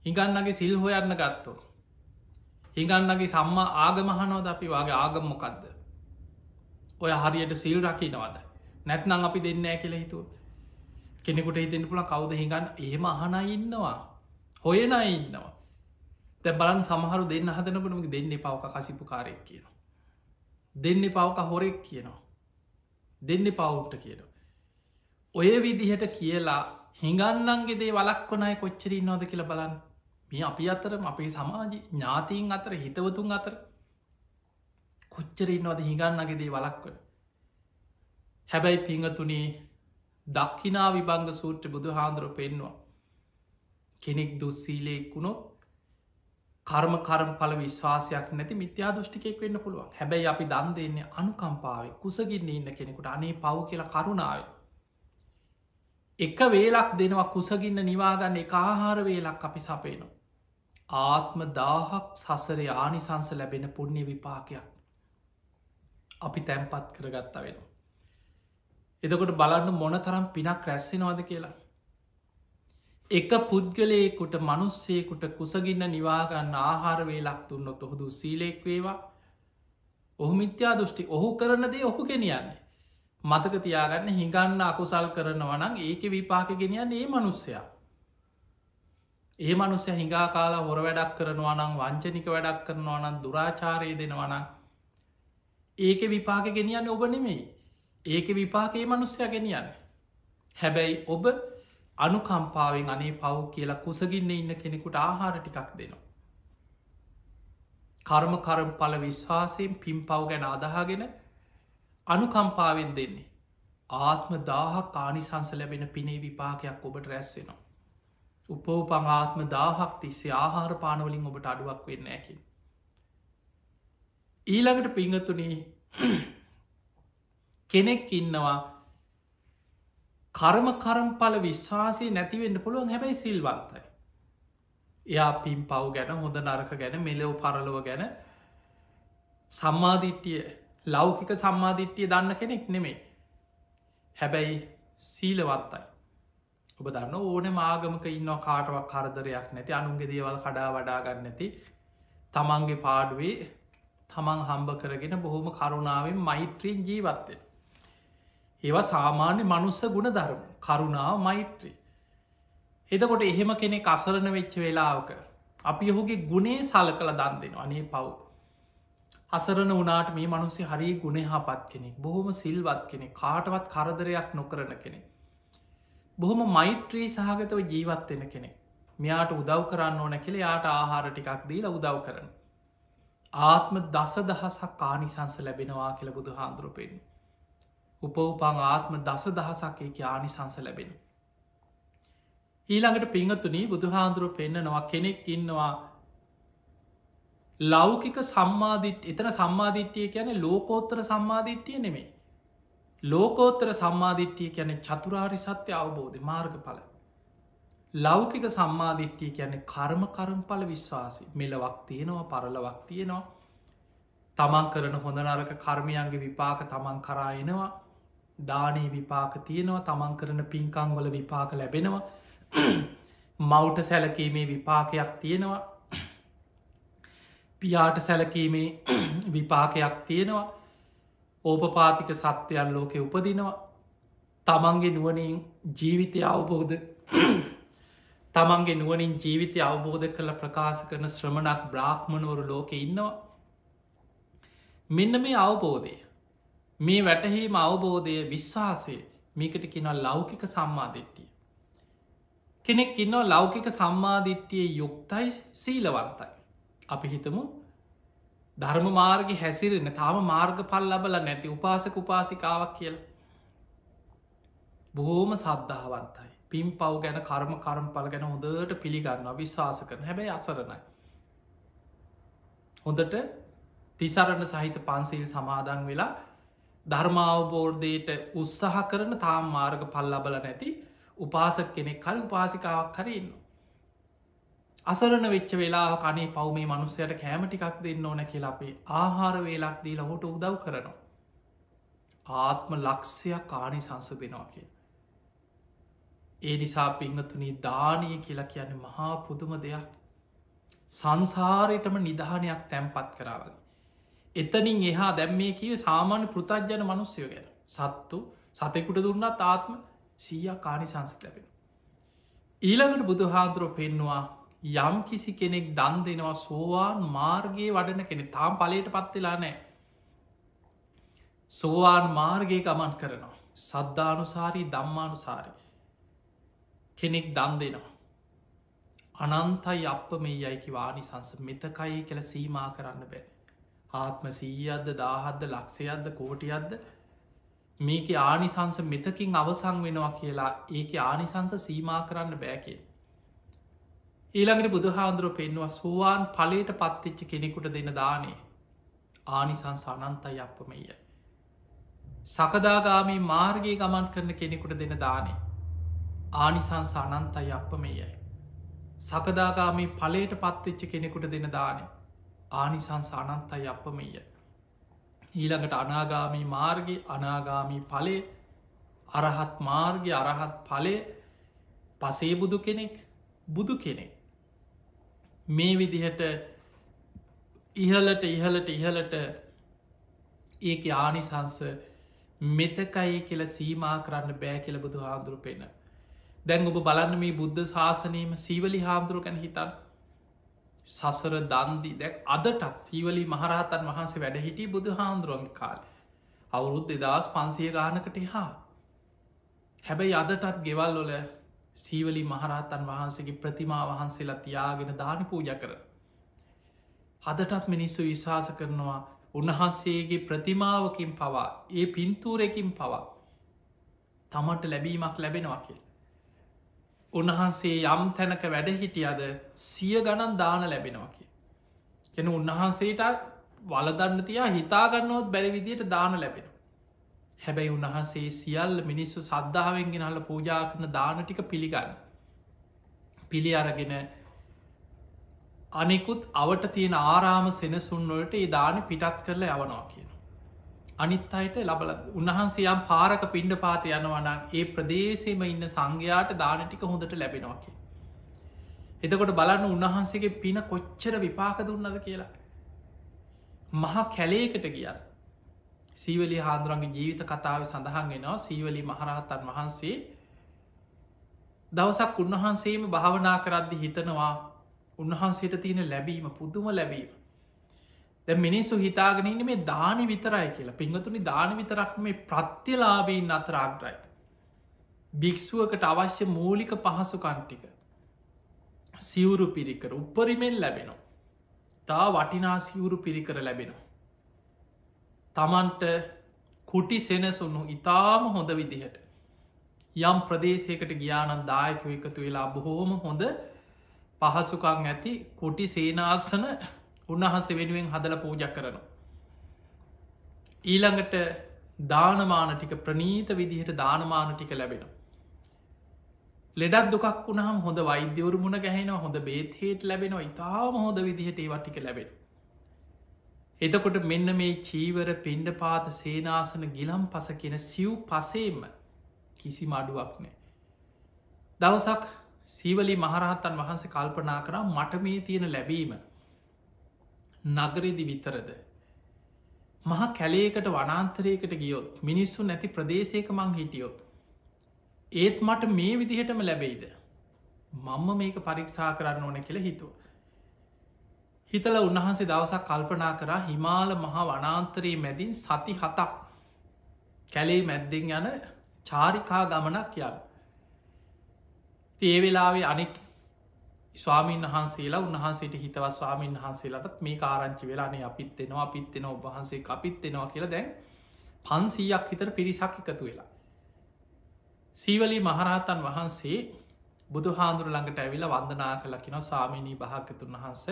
හිඟන්නගේ සිල් හොයන්න ගත්තෝ. හිඟන්නගේ සම්මා ආගමහනවද අපි වගේ ආගම්මොකක්ද. ඔය හරියට සිල් රකිනවද නැත්නං අපි දෙන්නෑ කියලා හිතුව. කෙනෙකුට හිතෙන පුළ කවුද හිඟන්න ඒම අහන ඉන්නවා. හොයන ඉන්නවා. තැ බලන් සමහරු දෙන්න හදනපටම දෙන්න පවක කසිපු කාරයක් කියනවා. දෙන්න පවක හොරෙක් කියනවා. දෙන්න පවුට්ට කියනවා. ඔය විදිහට කියලා හිඟන්නන්ගේ දේ වලක්වනය කොච්චරී නොද කියල බලන්න මේ අපි අතරම අපේ සමාජ ඥාතීන් අතර හිතවතුන් අතර කොච්චරී නොද හිඟන්නගේ දේ වලක්වන. හැබැයි පිංහතුනේ දක්කිනා විභංග සූට්‍ර බුදු හාන්දුරුව පෙන්වා. කෙනෙක් දුස්සීලයෙක්කුණොත් කර්ම පල විශ්වාසයක් නැති මිත්‍යා දෘෂ්ටිකෙක් වෙන්න පුළුවන්. හැබැයි අපි දන් දෙන්නේ අනුකම්පාවේ කුසගින්න ඉන්න කෙනෙකුට අනේ පව් කියලා කරුණාව. එක වේලක් දෙනවා කුසගින්න නිවාගන්න එක ආහාර වේලක් අපි සපේනවා. ආත්ම දාහක් සසර ආනිසංස ලැබෙන පුුණ්‍ය විපාකයක් අපි තැන්පත් කරගත්ත වෙනවා. එදකොට බලන්න මොන තරම් පිනක් රැස්සෙනවාද කියලා. එක පුද්ගලයකුට මනුස්සයකුට කුසගින්න නිවාගන්න ආහාර වේලක් තුන්නොත් ඔහුදු සීලෙක් වේවා ඔහු මිත්‍යා දෘෂ්ටි ඔහු කරන දේ ඔහු ගෙනියන්නේ. මතක තියාගන්න හිඟන්න අකුසල් කරනවනං ඒක විපාක ගෙනියන්න ඒ මනුස්සයා. ඒ මනුස්සය හිඟා කාලා හොර වැඩක් කරනවනං වංචනික වැඩක් කරනවනන් දුරාචාරය දෙනවනං ඒක විපාක ගෙනියන්න ඔබ නෙමෙයි. ඒක විපාකයේ මනුස්සය ගෙනියන්න. හැබැයි ඔබ අනුකම්පාවෙන් අනේ පව් කියලා කුසගින්න ඉන්න කෙනෙකුට ආහාර ටිකක් දෙනවා. කර්ම පල විශ්වාසයෙන් පින් පව් ගැන අදහාගෙන අනුකම්පාවෙන් දෙන්නේ. ආත්ම දාහක් කානිසංස ලැබෙන පිනේ විපාකයක් ඔබට රැස්වෙනවා. උපෝපං ආත්ම දාහක් තිස්සේ ආහාර පානවලින් ඔබට අඩුවක් වෙන්න ඇකින්. ඊළඟට පිංහතුනේ කෙනෙක් ඉන්නවා කර්ම පල විශ්වාසය නැතිවෙන්න පුළුවන් හැබැයි සිල්වන්තයි. එයා පින් පව් ගැන හොඳ නරක ගැන මෙලෝ පරලොව ගැන සම්මාධිට්්‍යය ලෞකික සම්මාධිට්්‍යය දන්න කෙනෙක් නෙමේ. හැබැයි සීලවත්තයි. ඔබ දන්න ඕන මාගමක ඉන්න කාටවක් කරදරයක් නැති අනුන්ගේ දේවල් කඩා වඩාගන්න නැති තමන්ගේ පාඩුවේ තමන් හම්බ කරගෙන බොහොම කරුණාවෙන් මෛත්‍රීන් ජීවත්තය. ඒවා සාමාන්‍ය මනුස්ස ගුණ ධර්ම කරුණාව මෛත්‍රී. එතකොට එහෙම කෙනෙ අසරණ වෙච්ච වෙලාවක අපි ඔහුගේ ගුණේ සල කළ දන් දෙෙන අනේ පව්. අසරණ වනාට මේ මනුස්සේ හරි ගුණ හපත් කෙනෙක් බොහොම සිල්වත් කෙනෙ කාටවත් කරදරයක් නොකරන කෙනෙ. බොහොම මෛත්‍රී සහගතව ජීවත්වෙන කෙනෙ මෙයාට උදව් කරන්න ඕන කෙළ යාට ආහාර ටිකක් දීල උදව් කරන. ආත්ම දස දහසක් කානිසංස ලැබෙනවා කියල බුදු හාන්දුරුපෙන්. උපවපං ආත්ම දස දහසක් එක ආනිසංස ලැබෙන. ඊළඟට පිංහතුනී බුදු හාන්දුරුව පෙන්න්නනවා කෙනෙක් ඉන්නවා ලෞකික සම්මාධිට් එතන සම්මාධිට්්‍යය කියන ලෝකෝත්තර සම්මාධිට්්‍යය නෙමේ. ලෝකෝත්තර සම්මාධිට්්‍යය කියන චතුරාරි සත්‍ය අවබෝධ මාර්ග පල. ලෞකික සම්මාධිට්්‍යය කියන්නේ කර්ම පල විශ්වාසි මෙලවක් තියෙනවා පරලවක් තියෙනවා. තමන් කරන හොඳ නරක කර්මයන්ගේ විපාක තමන් කරායනවා දානී විපාක තියෙනවා තමන් කරන පින්කංවල විපාක ලැබෙනවා මවුට සැලකීමේ විපාකයක් තියෙනවා පියාට සැලකීමේ විපාකයක් තියෙනවා ඕපපාතික සත්‍යයන් ලෝකෙ උපදිනවා තමන්ගේ නුවනින් ජීවිතය අවබෝධ තමන්ගේ නුවනින් ජීවිතය අවබෝධ කළ ප්‍රකාශ කරන ශ්‍රමණක් බ්‍රාහ්මණවරු ලෝකෙ ඉන්නවා මෙන්න මේ අවබෝධය මේ වැටහීම අවබෝධය විශ්වාසය මේකට කෙනව ලෞකික සම්මාධිට්ටිය. කෙනෙක් ඉන්නවා ලෞකික සම්මාධිට්ටිය යුක්තයි සීලවන්තයි. අපි හිතමු ධර්ම මාර්ග හැසිරෙන තාම මාර්ග පල් ලබල නැති උපාසක උපාසිකාවක් කියල. බොහෝම සද්ධාවන්තයි. පිම් පව් ගැන කර්මපල ගැන හොඳට පිළිගන්නවා විශ්වාස කරන හැබැයි අසරණයි. හොඳට තිසරණ සහිත පන්සිල් සමාදන් වෙලා ධර්මාවබෝර්ධයට උත්සාහ කරන තාම් මාර්ග පල් ලබල නැති උපාසක කෙනෙක් හරි උපාසිකාවක් කරන්න. අසරණ වෙච්ච වෙලා කනේ පව්මේ මනුස්සයට කෑම ටිකක් දෙන්න ඕන කියලා අපේ ආහාර වේලක් දීලා හොට උදව් කරනවා. ආත්ම ලක්ෂයක් කානි සංස දෙනවා කිය. ඒ නිසා පිංහතුනී දානය කියලා කියන්න මහා පුදුම දෙයක්. සංසාරයටම නිධානයක් තැන්පත් කරාවගේ. එතනින් එහා දැම්මේ කිය සාමාන්‍ය පෘතජ්ජන මනුස්්‍යය ගැන සත්තු සතෙකුට දුන්නත් ආත්ම 100 කානි සංස ලැබෙන. ඊළඟට බුදු හාදුරුව පෙන්නවා යම් කිසි කෙනෙක් දන් දෙනවා සෝවාන් මාර්ගයේ වඩන කෙනෙ තාම් පලට පත්වෙලා නෑ. සෝවාන් මාර්ගය ගමන් කරනවා. සද්ධානුසාරී දම්මානුසාරී කෙනෙක් දන් දෙනවා. අනන්තයි අප මේ යයිකි වානි සංස මෙතකයි කියල සීමා කරන්න බෑ. ආත්ම සීයද්ද දාහද්ද ලක්ෂයද්ද කෝටියද්ද මේක ආනිසංස මෙතකින් අවසං වෙනවා කියලා ඒක ආනිසංස සීමා කරන්න බෑකේ. ඊළඟට බුදුහාන්දුරුව පෙන්වා සෝවාන් පලට පත්තිච්ච කෙනෙකුට දෙන දානේ ආනිසංස අනන්තයි අපමයයි. සකදාගාමී මාර්ගයේ ගමන් කරන කෙනෙකුට දෙන දානේ ආනිසංස අනන්තයි අපමයයි. සකදාගාමී පලට පත්වෙච්ච කෙනෙකුට දෙන දානේ ආනිසංස අනන්තයි අපමයයි. ඊළඟට අනාගාමී මාර්ගය අනාගාමී පලේ අරහත් මාර්ගය අරහත් පලේ පසේ බුදු කෙනෙක් බුදු කෙනෙක් මේ විදිහට ඉහලට ඒක ආනිසංස මෙතකයි කියල සීමා කරන්න බෑ කියල බුදු හාදුරු පෙන්න. දැන් ඔබ බලන්න මේ බුද්ධ ශාසනයම සීවලි හාමුදුරු ගැන හිතන් සසර දන්දී දැක් අදටත් සීවලි මහරහතන් වහන්සේ වැඩ හිටිය බුදු හාමුදුරුවන්ගේ කාල අවුරුද් 2500 ගානකට හා හැබැයි අදටත් ගෙවල් වල සීවලි මහරහතන් වහන්සේගේ ප්‍රතිමා වහන්සේලා තියාගෙන දාන පූජ කර. අදටත් මිනිස්සු විශවාස කරනවා උන්වහන්සේගේ ප්‍රතිමාවකින් පවා ඒ පින්තූරකින් පවා තමට ලැබීමක් ලැබෙනවා කියල්. උන්වහන්සේ යම් තැනක වැඩ හිටියද 100 ගණන් දාන ලැබෙනවා කිය. කෙන උන්වහන්සේට වලදන්න තියා හිතාගන්නවත් බැරි විදියට දාන ලැබෙන. හැබැයි උන්වහන්සේ සියල්ල මිනිස්සු සද්ධාවෙන්ගෙන හල පූජා කරන දාන ටික පිළිගන්න. පිළි අරගෙන අනෙකුත් අවට තියෙන ආරාම සෙනසුන්වලට ඒ දාන පිටත් කරලා යවනවා කියන. අනිත් අයට ලබල උන්වහන්සේ යම් පාරක පිණ්ඩ පාත යනවනම් ඒ ප්‍රදේශයම ඉන්න සංඝයාට දාන ටික හොඳට ලැබෙනවා කිය. එතකොට බලන්න උන්වහන්සේගේ පින කොච්චර විපාක දුන්නද කියලා. මහා කැලේකට ගියත් සීවලි හාදුරන්ගේ ජීවිත කතාව සඳහන් වෙනවා සීවලි මහරහතන් වහන්සේ දවසක් උන්වහන්සේම භාවනා කරද්දි හිතනවා උන්වහන්සේට තියෙන ලැබීම පුදුම ලැබීම. දැ මිනිස්සු හිතාගෙනන්න මේ දානි විතරයි කියලා පිංහතුනි දාන විතරක් මේ ප්‍රත්්‍යලාබීන් අතර අග්‍රයි. භික්‍ෂුවකට අවශ්‍ය මූලික පහසුකන්ටික සිවුරු පිරිකර උපරිමෙන් ලැබෙනවා. තා වටිනා සිවුරු පිරිකර ලැබෙනවා. තමන්ට කුටි සෙනසුන්නු ඉතාම හොඳ විදිහට යම් ප්‍රදේශයකට ගියානන් දායකව එකතු වෙලා බොහෝම හොඳ පහසුකං ඇති කුටි සේනාසන උන්වහන්සේ වෙනුවෙන් හදල පූජ කරනවා. ඊළඟට දානමාන ටික ප්‍රනීත විදිහට දානමාන ටික ලැබෙන. ලෙඩක් දුකක් වුණහම හොඳ වෛද්‍යවරු මුණ ගැහෙන හොඳ බේත්හේට ලැබෙනවා ඉතාම හොඳ විදිහට ඒවටික ලැබෙන. එතකොට මෙන්න මේ චීවර පිණ්ඩ පාත සේනාසන ගිලම් පස කියෙන සිව් පසේම කිසි මඩුවක් නෑ. දවසක් සීවලි මහරහත්තන් වහන්සේ කල්පනා කරා මට මේ තියෙන ලැබීම නගරෙදි විතරද. මහා කැලේකට වනාන්තරයකට ගියොත් මිනිස්සු නැති ප්‍රදේශයක මං හිටියොත්. ඒත් මට මේ විදිහටම ලැබෙයිද. මම්ම මේක පරීක්ෂා කරන්න ඕන කියල හිතුව. හිතල උන්වහන්සේ දවසක් කල්පනා කරා හිමාල මහා වනාන්තරයේ මැදින් සති 7ක් කැලේ මැද්දෙන් යන චාරිකා ගමනක් යන්න. ඒ වෙලාවේ අනෙක් ස්වාමීන් වහන්සේලා උන්වහන්සේට හිතව ස්වාමීන් වහන්සේලටත් මේ ආරංචි වෙලානේ අපිත්තෙනවා අපිත්තෙන ඔබහන්සේ අපිත්තෙනවා කියලා දැන් 500ක් හිතර පිරිසක් එකතු වෙලා. සීවලී මහරහතන් වහන්සේ බුදු හාදුර ළඟට ඇවිල වන්දනා කළකින ස්වාමීණී භාගතුන් වහන්ස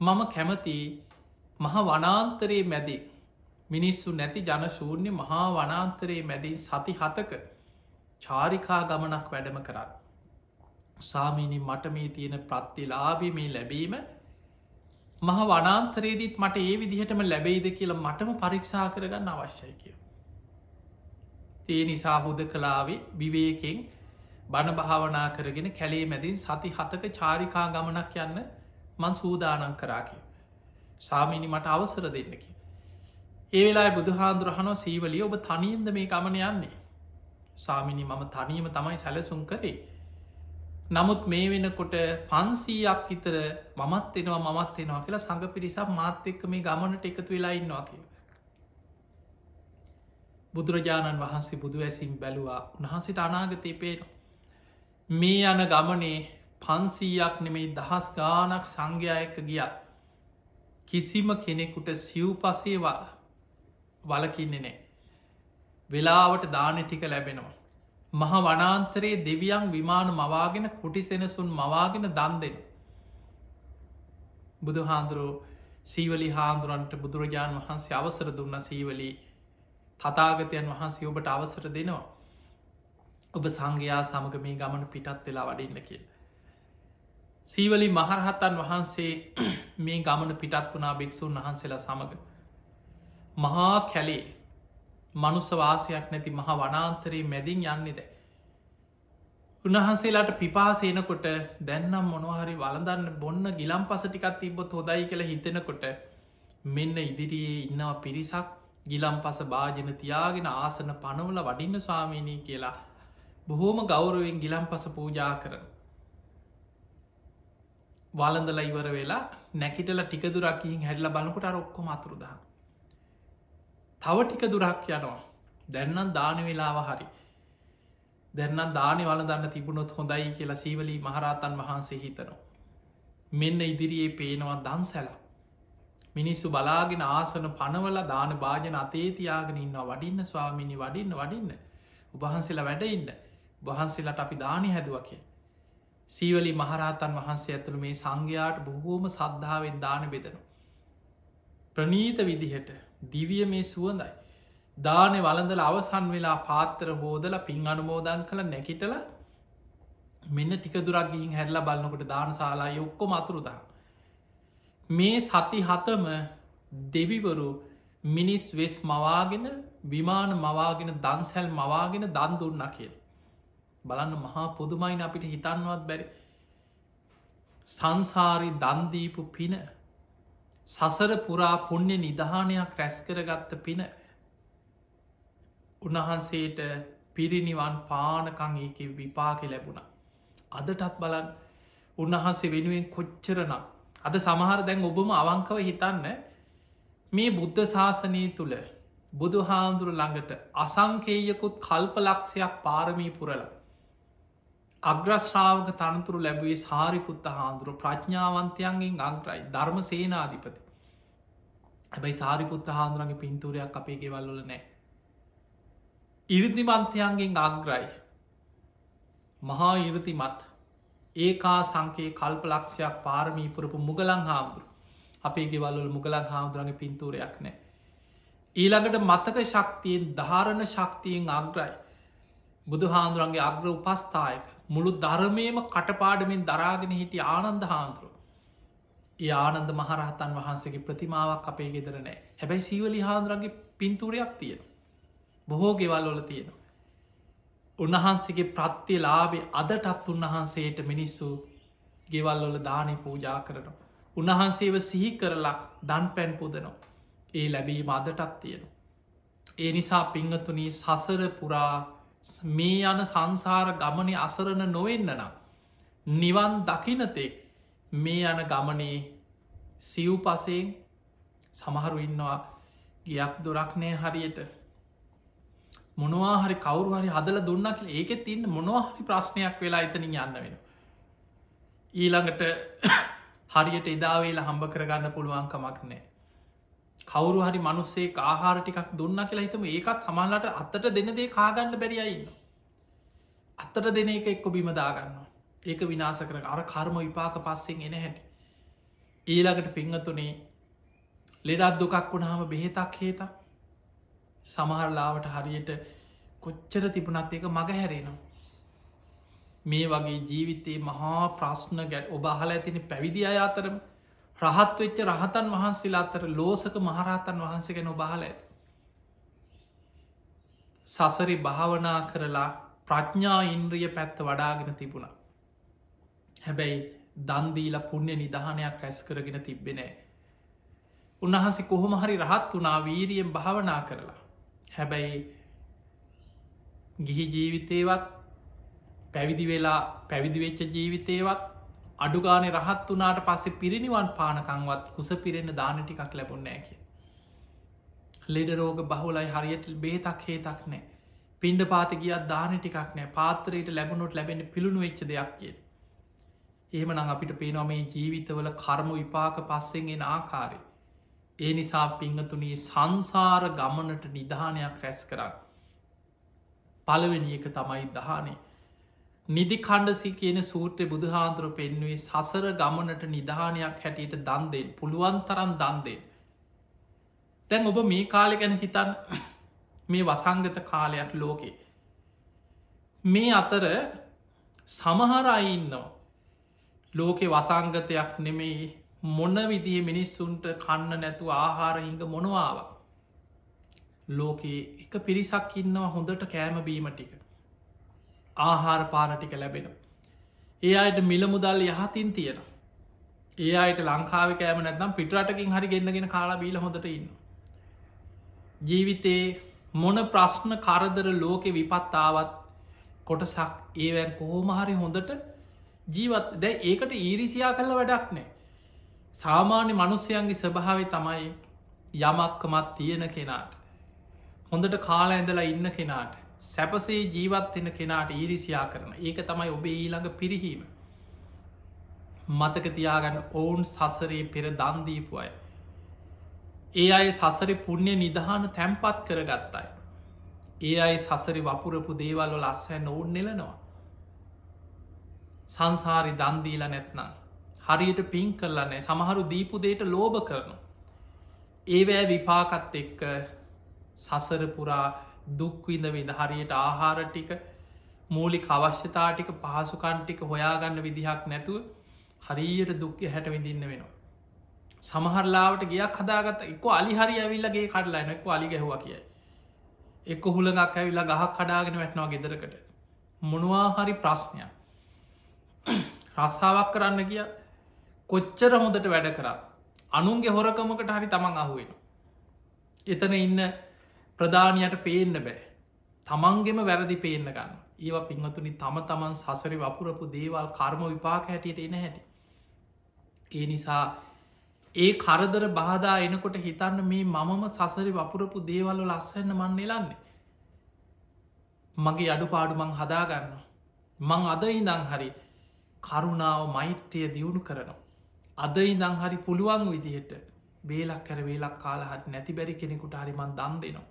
මම කැමති මහ වනාන්තරයේ මැදි මිනිස්සු නැති ජනශූර්ණය මහා වනාන්තරයේ මැදින් සති 7ක චාරිකා ගමනක් වැඩම කරන්න. ස්වාමීණී මට මේ තියෙන ප්‍රත්තිලාභී මේ ලැබීම මහ වනාන්තරයේදීත් මට ඒ විදිහටම ලැබෙයිද කියලා මටම පරීක්ෂා කරගන්න අවශ්‍යයි කිය. ඒ නිසා හුද කලාවේ විවේකෙන් බණ භාවනා කරගෙන කැලේ මැදින් සති 7ක චාරිකා ගමනක් යන්න මං සූදානන් කරා කිය. ස්වාමීණි මට අවසර දෙන්න කිය. ඒ වෙලා බුදුහාන්දුරහනෝ සීවලිය ඔබ තනින්ද මේ ගමන යන්නේ. ස්වාමිනි මම තනීම තමයි සැලසුම් කරේ. නමුත් මේ වෙනකොට 500ක් විතර මමත් එනවා කියලා සංඝ පිරිසක් මාත් එක්ක මේ ගමනට එකතු වෙලා ඉන්නවා කිය. බුදුරජාණන් වහන්සේ බුදු ඇසින් බැලුවා උන්වහන්සේට අනාගතය පේනවා. මේ යන ගමනේ 500ක් නෙමෙයි දහස් ගානක් සංඝයා එක්ක ගියා. කිසිම කෙනෙකුට සිව්පසේ වලකින්නේ නෑ. වෙලාවට දාන ටික ලැබෙනවා. මහ වනාන්තරයේ දෙවියන් විමාන මවාගෙන කුටි සෙනසුන් මවාගෙන දන් දෙෙන. බුදු හාන්දුරුව සීවලි හාන්දුරන්ට බුදුරජාණන් වහන්සේ අවසර දුන්න සීවලී තතාගතයන් වහන්සේ ඔබට අවසර දෙනවා. ඔබ සංඝයා සමග මේ ගමන පිටත් වෙලා වඩින්න කිය. සීවලි මහරහත්තන් වහන්සේ මේ ගමන පිටත් වනා භික්‍ෂූන් වහන්සේලා සමඟ. මහා කැලේ මනුසවාසයක් නැති මහ වනාන්තරයේ මැදින් යන්නේද. උන්වහන්සේලාට පිපාසේනකොට දැන්නම් මොනහරි වලදන්න බොන්න ගිලම් පස ටිකත් තිබ්බොත් හොදයි කියලා හිතෙනකොට මෙන්න ඉදිරියේ ඉන්නවා පිරිසක් ගිලම් පස භාජන තියාගෙන ආසන පනවල වඩින්න ස්වාමීණී කියලා බොහෝම ගෞරුවෙන් ගිලම් පස පූජා කරන. වලඳල ඉවර වෙලා නැකිටල ටික දුරක්කින් හැල්ල බලකොට ඔක්කොම අතුරුදා. තව ටික දුරක් යනවා දැන්නම් දාන වෙලාව හරි දැන්නම් දානය වලදන්න තිබුණොත් හොඳයි කියලා සීවලී මහරහතන් වහන්සේ හිතනවා. මෙන්න ඉදිරියේ පේනවා දන්සැල මිනිස්සු බලාගෙන ආසන පනවල දාන භාජන අතේතියාගෙන ඉන්නවා වඩින්න ස්වාමිනි වඩින්න උබහන්සේලා වැඩඉන්න වහන්සේලට අපි දානය හැදුව කිය. සීවලී මහරහතන් වහන්සේ ඇතුළ මේ සංඝයාට බොහෝම සද්ධාවෙන් දාන බෙදෙන. ප්‍රනීත විදිහට දිවිය මේ සුවඳයි. දානෙ වලඳල අවසන් වෙලා පාත්තර හෝදල පින් අනුමෝදන් කළ නැකිටල මෙන්න ටික දුරක් ගිහින් හැරලා බලන්නකොට දාන ශාලා ඔක්කොම අතුරුදා. මේ සති 7ම දෙවිවරු මිනිස් වෙස් මවාගෙන විමාන මවාගෙන දන්සැල් මවාගෙන දන් දුන්න කියල. බලන්න මහා පුදුමයින අපිට හිතන්නවත් බැරි. සංසාරි දන්දීපු පින සසර පුරා පුුණ්‍ය නිධානයක් රැස් කරගත්ත පින උන්වහන්සේට පිරිනිවන් පානකං ඒක විපාක ලැබුණ. අදටත් බලන් උන්වහන්සේ වෙනුවෙන් කොච්චරනම් අද සමහර දැන් ඔබම අවංකව හිතන්න මේ බුද්ධ ශාසනය තුළ බුදු හාමුදුරු ළඟට අසංකේයකුත් කල්ප ලක්ෂයක් පාරමී පුරල අග්‍රශ්‍රාවක තනතුරු ලැබුවේ සාරිපුත්ත හාමුදුරු ප්‍රඥාවන්තයන්ගෙන් අග්‍රයි ධර්ම සේනාධිපති. හැබැයි සාරිපුත්ත හාමුදුරන්ගේ පින්තූරයක් අපේ ගෙවල්ලොල නෑ. ඉරිදිමන්තයන්ගෙන් අග්‍රයි මහා ඉරතිමත් ඒකා සංකේ කල්ප ලක්ෂයක් පාරමී පුරපු මුගලන් හාමුදුරු අපේ ගෙවල්ලොල මුගලන් හාමුදුරන්ගේ පින්තූරයක් නෑ. ඊළඟට මතක ශක්තියෙන් ධාරණ ශක්තියෙන් අග්‍රයි බුදු හාමුදුරන්ගේ අග්‍ර උපස්ථායක මුළු ධර්මයම කටපාඩමින් දරාගෙන හිටිය ආනන්ද හාමුදුරුව. ඒ ආනන්ද මහරහතන් වහන්සේගේ ප්‍රතිමාවක් අපේ ගෙදර නෑ. හැබැයි සීවලි හාමුදුරන්ගේ පින්තූරයක් තියෙන. බොහෝ ගෙවල්වල තියෙන. උන්වහන්සේගේ ප්‍රත්්‍ය ලාබේ අදටත් උන්වහන්සේට මිනිස්සු ගෙවල්වල දානය පූජා කරනවා. උන්වහන්සේව සිහි කරලා දන් පැන් පුදනවා. ඒ ලැබීම අදටත් තියෙනවා. ඒ නිසා පිංහතුනී සසර පුරා මේ යන සංසාර ගමනය අසරණ නොවෙන්න නම් නිවන් දකිනතෙක් මේ යන ගමනේ සිව් පසයෙන් සමහරු ඉන්නවා ගියක් දොරක්නය හරියට මොනවාහරි කවරු හරි හදල දුන්න කියල ඒකෙත් තින්න මොනවාහරි ප්‍රශ්නයක් වෙලා එතනින් යන්න වෙන. ඊළඟට හරියට එදාවේලා හම්බ කරගන්න පුළුවන්කමක් නෑ. කවරු හරි මනුස්සේ ආහාර ටිකක් දුන්න කියලා හිතම ඒකත් සමල්ලට අත්තට දෙන්න දේ කාගන්න බැරියයින්න. අත්තට දෙන එක එක්ක බිම දාගන්නවා. ඒක විනාස කර අර කර්ම විපාක පස්සෙන් එන හැටි. ඊළඟට පිංහතුනේ ලෙඩත් දුකක් වුණාම බෙහෙතක් හේත සමහරලාවට හරියට කොච්චර තිබුණත් එක මග හැරෙනවා. මේ වගේ ජීවිතයේ මහා ප්‍රශ්න ගැට ඔබහල ඇතින පැවිදි අය අතරම රහත් වෙච්ච රහතන් වහන්සේලා අතර ලෝසක මහරහතන් වහන්සේ ගැන ඔබහල ඇත. සසරි භාවනා කරලා ප්‍රඥා ඉන්ද්‍රිය පැත්ත වඩාගෙන තිබුණා. හැබැයි දන්දීලා පුුණ්‍ය නිධානයක් රැස් කරගෙන තිබෙනෑ. උන්වහන්සේ කොහොම හරි රහත් වනා වීරියෙන් භාවනා කරලා. හැබැයි ගිහි ජීවිතේවත් පැවිදි වෙලා පැවිදිවෙච්ච ජීවිතේවත් අඩුගානේ රහත් වනාට පස්සේ පිරිනිවන් පානකංවත් කුස පිරෙන්න දාන ටිකක් ලැබුන්නෑ කිය. ලෙඩ රෝග බහුලයි හරියට බේතක් හේතක් නෑ. පින්ඩ පාත ගියත් දාන ටිකක් නෑ පාතරයට ලැබුණොත් ලැබෙන පිළුණු වෙච්ච දෙයක් කිය. එහෙම නං අපිට පේනවා මේ ජීවිතවල කර්ම විපාක පස්සෙන්ගෙන ආකාරය. ඒ නිසා පිංහතුනී සංසාර ගමනට නිධානයක් රැස් කරන්න. පළවෙනි එක තමයි දහනේ. නිදි කණ්ඩසි කියන සූත්‍රය බුදුහාන්දුර පෙන්වේ සසර ගමනට නිධානයක් හැටියට දන්දෙන් පුළුවන් තරන් දන්දෙන්. තැන් ඔබ මේ කාලෙ ගැන හිතන් මේ වසංගත කාලයක් ලෝකේ. මේ අතර සමහරයි ඉන්නවා. ලෝකෙ වසංගතයක් නෙමෙයි මොන විදිහ මිනිස්සුන්ට කන්න නැතු ආහාරහිංග මොනවාව. ලෝකයේ එක පිරිසක් ඉන්නවා හොඳට කෑමබීම ටික. ආහාර පාන ටික ලැබෙන. ඒ අයට මිල මුදල් යහතින් තියෙන. ඒ අයට ලංකාව කෑම නැත්නම් පිටරටකින් හරි ගෙන්න්නගෙන කාලා බීල හොඳට ඉන්න. ජීවිතේ මොන ප්‍රශ්න කරදර ලෝකෙ විපත්තාවත් කොටසක් ඒවැන් කොහෝමහරි හොඳට ජීවත් දැ ඒකට ඊරිසියා කල්ල වැඩක් නෑ. සාමාන්‍ය මනුස්්‍යයන්ගේ ස්වභාව තමයි යමක්කමත් තියෙන කෙනාට. හොඳට කාල ඇඳලා ඉන්න කෙනාට සැපසේ ජීවත් එන කෙනාට ඊරිසියා කරන ඒක තමයි ඔබේ ඊළඟ පිරිහීම. මතක තියාගන්න ඔවුන් සසරේ පෙර දන්දීපු අය. ඒ අය සසරි පුුණ්‍ය නිදහන තැම්පත් කරගත්තයි. ඒ අයි සසරි වපුරපු දේවල්ව ලස්වැන්න ඔවුන් නෙලනවා. සංසාරි දන්දීලා නැත්නම්. හරියට පින් කරලන්නේ සමහරු දීපු දේට ලෝභ කරනු. ඒවෑ විපාකත් එක්ක සසර පුරා දුක්විඳ විඳ හරියට ආහාර ටික මූලි අවශ්‍යතා ටික පහසුකන්ටික හොයාගන්න විදිහක් නැතුව හරියට දුක්ක හැට විඳින්න වෙනවා. සමහරලාවට ගයක් හදාගත් එක්ක අලි හරි ඇවිල්ලගේ කඩලාන එක්ක අලි ගැහුව කියයි. එක්ක හුළඟක් ඇවිල්ලා ගහක් කඩාගෙන වැටනවා ගෙදරකට. මොනවා හරි ප්‍රශ්නයක්. රස්සාාවක් කරන්න කිය කොච්චර හොඳට වැඩ කරත් අනුන්ගේ හොරකමකට හරි තමන් අහුවෙන. එතන ඉන්න ප්‍රධානයට පේන්න බෑ. තමන්ගෙම වැරදි පේන්න ගන්න. ඒවා පින්වතුනි තම තමන් සසරි වපුරපු දේවල් කර්ම විපාක හැටියට එන හැටි. ඒ නිසා ඒ කරදර බාධා එනකොට හිතන්න මේ මමම සසරි වපුරපු දේවල්ල ලස්වන්න මන් එලන්නේ. මගේ අඩු පාඩු මං හදාගන්න. මං අද ඉඳං හරි කරුණාව මෛත්‍යය දියුණු කරනවා. අද ඉඳං හරි පුළුවන් විදිහට බේලක් කර වේලක් කාලහට නැති බැරි කෙනෙකුට හරිමන් දම් දෙනවා.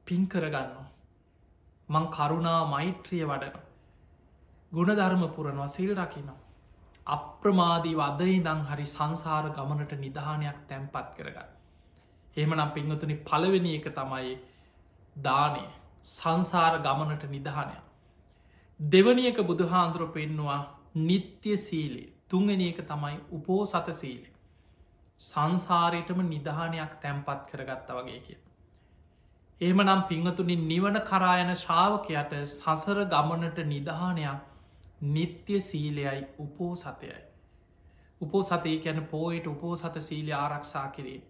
පින් කරගන්නවා. මං කරුණා මෛත්‍රිය වඩනවා. ගුණධර්ම පුරනවා සිල් රකිනවා. අප්‍රමාදී වදයි දං හරි සංසාර ගමනට නිධානයක් තැන්පත් කරගන්න. එහෙමනම් පින්වතුනි පළවෙනි එක තමයි දානය සංසාර ගමනට නිධානයක්. දෙවනි එක බුදුහාන්දුර පෙන්නවා නිත්‍ය සීලේ තුන්වෙනි එක තමයි උපෝසත සීලේ. සංසාරයටම නිධානයක් තැන්පත් කරගත්ත වගේ කිය. එහෙම නම් පිංහතුනි නිවන කරායන ශ්‍රාවකයට සසර ගමනට නිධානයක් නිත්‍ය සීලයයි උපෝසතයයි. උපෝසතය කැන පෝයට උපෝසත සීලය ආරක්ෂා කිරේ.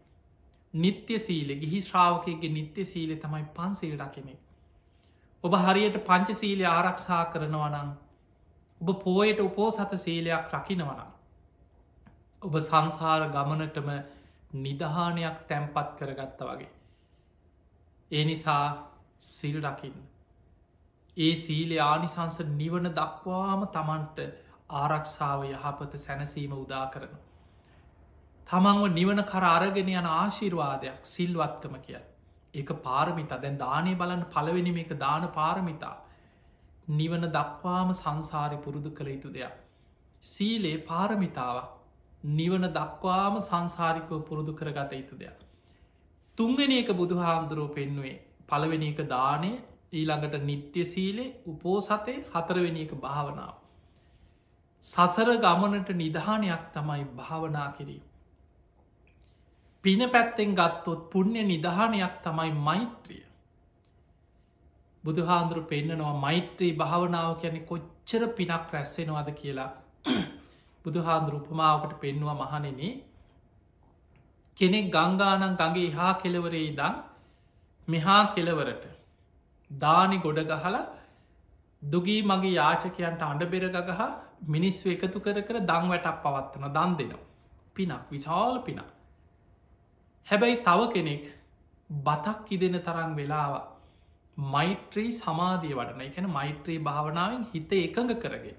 නිත්‍ය සීල ගිහි ශ්‍රාවකයගේ නිත්‍ය සීලය තමයි පන්සිල් රකිනෙ. ඔබ හරියට පංච සීලය ආරක්ෂා කරනවනම් ඔබ පෝයට උපෝසත සීලයක් රකිනවනම්. ඔබ සංසාර ගමනටම නිධානයක් තැන්පත් කරගත්ත වගේ. ඒ නිසා සිල් රකින්න. ඒ සීලය ආනිසංස නිවන දක්වාම තමන්ට ආරක්ෂාව යහපත සැනසීම උදා කරන. තමන්ව නිවන කර අරගෙන යන ආශිර්වාදයක් සිල්වත්කම කිය. ඒක පාරමිතා දැන් දානය බලන්න පලවෙනිම එක දාන පාරමිතා. නිවන දක්වාම සංසාරය පුරුදු කළ යුතු දෙයක්. සීලේ පාරමිතාව නිවන දක්වාම සංසාරිකව පුරුදු කරගත යුතු දෙයක්. තුන්වෙනි එක බුදු හාමුදුරුව පෙන්නුවේ පළවෙනි එක දානය, ඊළඟට නිත්‍ය සීලේ, උපෝසතය, හතරවෙනි එක භාවනාව. සසර ගමනට නිධානයක් තමයි භාවනා කිරීම. පින පැත්තෙන් ගත්තොත් පුුණ්‍ය නිධානයක් තමයි මෛත්‍රිය. බුදු හාන්දුරු පෙන්න්නනවා මෛත්‍රී භාවනාව කියැනෙ කොච්චර පිනක් රැස්සෙනවාද කියලා බුදු හාන්දුරු උපමාවකට පෙන්වා මහනෙන කෙනෙක් ගංගානන් ගගේ හා කෙලවරේ ඉදන් මෙහා කෙලවරට දානි ගොඩ ගහල දුගී මගේ යාචකයන්ට අඩ බෙරගහ මිනිස්ව එකතු කර දං වැටක් පවත්වන දන් දෙනවා. පිනක් විශාල පිනක්. හැබැයි තව කෙනෙක් බතක් ඉදෙන තරම් වෙලාව මෛත්‍රී සමාධිය වඩන එකන මෛත්‍රී භාවනාවෙන් හිත එකඟ කරගෙන.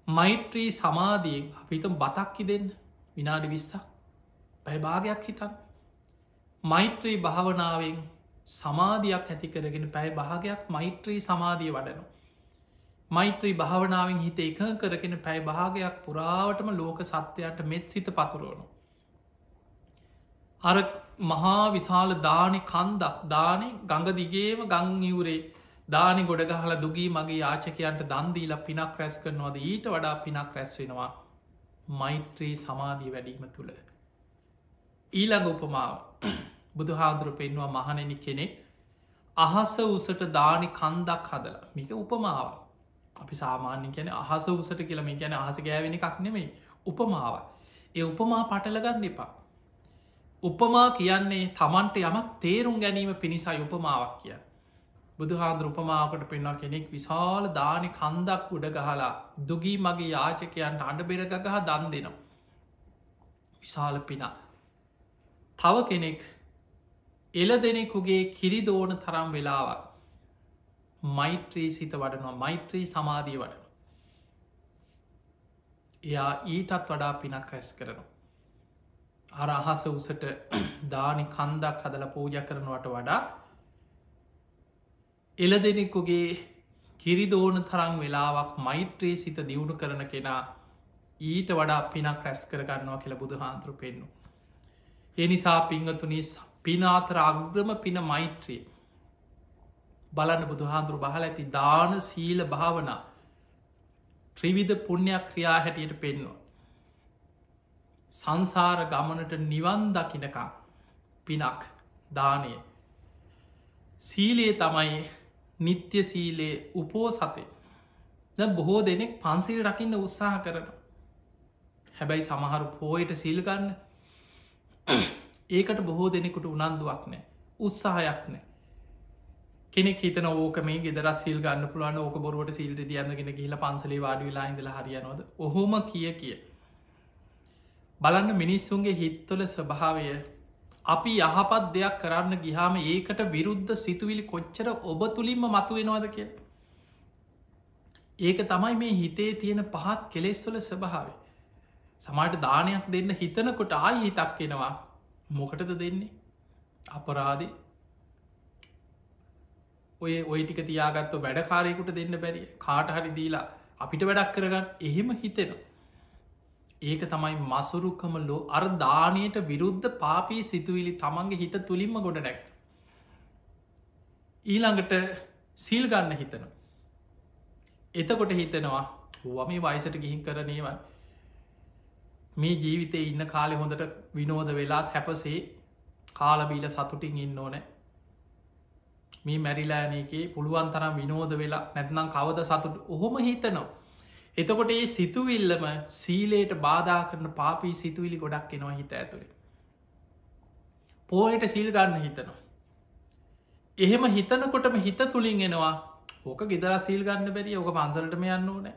මෛත්‍රී සමාධියෙන් අපිත බතක්කි දෙන්න විනාඩි 20ක් පැයිභාගයක් හිතන්. මෛත්‍රී භාවනාවෙන් සමාධයක් ඇති කරගෙන පැයි භාගයක් මෛත්‍රී සමාධිය වඩනු. මෛත්‍රී භාවනාවෙන් හිත එක කරගෙන පැයි භාගයක් පුරාවටම ලෝක සත්‍යයට මෙත් සිත පතුරුවනු. අර මහා විශාල දානෙ කන්දක් දානෙ ගඟ දිගේම ගංහිවරේ දානි ගොඩගහල දුගී මගේ යාචකයන්ට දන්දීල පිනක් රැස් කරනවාද ඊට වඩා පිනක් රැස්වෙනවා මෛත්‍රී සමාධී වැඩීම තුළ. ඊළඟ උපමාව බුදු හාදුරු පෙන්වා මහනෙනි කෙනෙක් අහස උසට දානි කන්දක් හදල මික උපමාව අපි සාමාන්‍ය කියන අහස උසට කියලම ගැන අහස ගෑවෙන එකක් නෙමෙයි උපමාව. ඒ උපමා පටලගන්න එපා. උපමා කියන්නේ තමන්ට යමක් තේරුම් ගැනීම පිණිසයි උපමාවක් කිය. බුදු හාදුර උපමාවකට පෙන්වා කෙනෙක් විශාල දානි කන්දක් උඩ ගහලා දුගී මගේ යාචකයන්ට අඩ බෙරගහ දන් දෙනවා. විශාල පිනා. තව කෙනෙක් එල දෙනෙකුගේ කිරිදෝන තරම් වෙලාවක් මෛත්‍රී සිත වඩනවා මෛත්‍රී සමාධී වඩන. එයා ඊටත් වඩා පිනක් රැස් කරනවා. අර අහස උසට දානි කන්දක් හදල පූජ කරනවට වඩා එල දෙනෙකුගේ කිරිදෝන තරං වෙලාවක් මෛත්‍රී සිත දියුණු කරන කෙනා ඊට වඩා පිනක් රැස් කරගන්නවා කියල බුදු හාන්තුරු පෙන්නු. එනිසා පිංහතුනිස් පිනාතර අග්‍රම පින මෛත්‍රිය බලන්න බුදු හාන්දුරු බහල ඇති දාන සීල භාවනා ත්‍රිවිධ පුුණ්‍යයක් ක්‍රියා හැටියට පෙන්වා. සංසාර ගමනට නිවන් දකිනකා පිනක් දානය සීලයේ තමයි නිත්‍ය සීලේ උපෝ සතේ බොහෝ දෙනෙක් පන්සිල් රකින්න උත්සාහ කරන. හැබැයි සමහරු පෝයට සිල්ගන්න ඒකට බොහෝ දෙනෙකුට උනන්දුවක් නෑ උත්සාහයක් නෑ. කෙනෙක් හිතන ඕක මේ ගෙදර සිල් ගන්න පුළුවන් ඕක බොරුවට සිල්ට දියන්නගෙන ගහිල පන්සලේ වාඩි වෙලා ඉඳල හරියනොද ඔහොම කිය බලන්න මිනිස්සුන්ගේ හිත්තොල ස්වභාවය අපි යහපත් දෙයක් කරන්න ගිහාම ඒකට විරුද්ධ සිතුවිලි කොච්චර ඔබ තුළින්ම මතු වෙනවාද කිය. ඒක තමයි මේ හිතේ තියෙන පහත් කෙලෙස්වල ස්වභාවේ. සමට දානයක් දෙන්න හිතනකොට ආයි හිතක් එෙනවා මොකටද දෙන්නේ අපරාධි ඔය ටික තියාගත්ත වැඩකාරයකුට දෙන්න බැරි කාට හරි දීලා අපිට වැඩක් කරගන්න එහෙම හිතෙනවා. ඒක තමයි මසුරුකම ලෝ අර දානයට විරුද්ධ පාපී සිතුවිලි තමන්ගේ හිත තුළින්ම ගොඩ නැක. ඊළඟට සිල් ගන්න හිතන. එතකොට හිතනවා වම වයිසට ගිහින් කරනේවන් මේ ජීවිතය ඉන්න කාලෙ හොඳට විනෝද වෙලා සැපසේ කාලබීල සතුටින් ඉන්න ඕනෑ. මේ මැරිලානකේ පුළුවන් තරම් විනෝද වෙලා නැත්නම් කවද සතුට ඔහොම හිතනවා. එතකොට ඒ සිතුවිල්ලම සීලයට බාධා කරන පාපී සිතුවිලි ගොඩක් එනවා හිත ඇතුළේ. පෝයට සිල් ගන්න හිතනවා. එහෙම හිතනකොටම හිත තුළින් එනවා ඕක ගෙදර සිල් ගන්න බැරි ඕක පන්සලටම යන්න ඕනෑ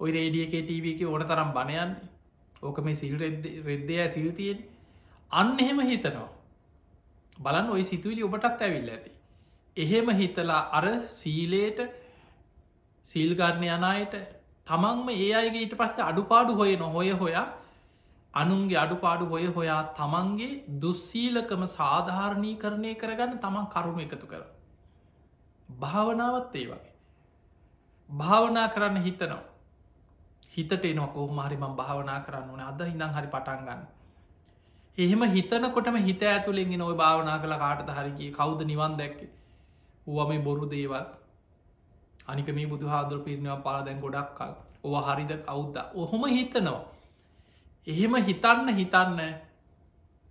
ඔයි රේඩියකේ ටීවක ඕන තරම් බණයන්න ඕක මේ සිල් රෙද්දය සිල්තියෙන් අන්න එහෙම හිතනවා. බලන්න ඔයි සිතුවිලි ඔබටත් ඇවිල්ල ඇති. එහෙම හිතලා අර සීලයට සීල්ගන්න යනයට තමන්ම ඒ අයගේ ඊට පස්සේ අඩුපාඩු හොය නොහොය හොයා අනුන්ගේ අඩුපාඩු හොය හොයා තමන්ගේ දුස්සීලකම සාධාරණී කරණය කරගන්න තමන් කරුණු එකතු කර. භාවනාවත් ඒ වගේ. භාවනා කරන්න හිතනවා. හිතට එනවා කොහොම හරි මම භාවනා කරන්න ඕනේ අද ඉඳන් හරි පටන් ගන්න. එහෙම හිතනකොටම හිත ඇතුළෙන් ඔය භාවනා කළ කාටද හරි ගියේ කවුද නිවන් දැක්කේ? ඌව මේ බොරු දේවල්. අනික මේ බුදුහාමුදුරු පිරිනිවන් පාලා දැන් ගොඩක් කල්. ඕවා හරිද කවුද? ඔහොම හිතනවා. එහෙම හිතන්න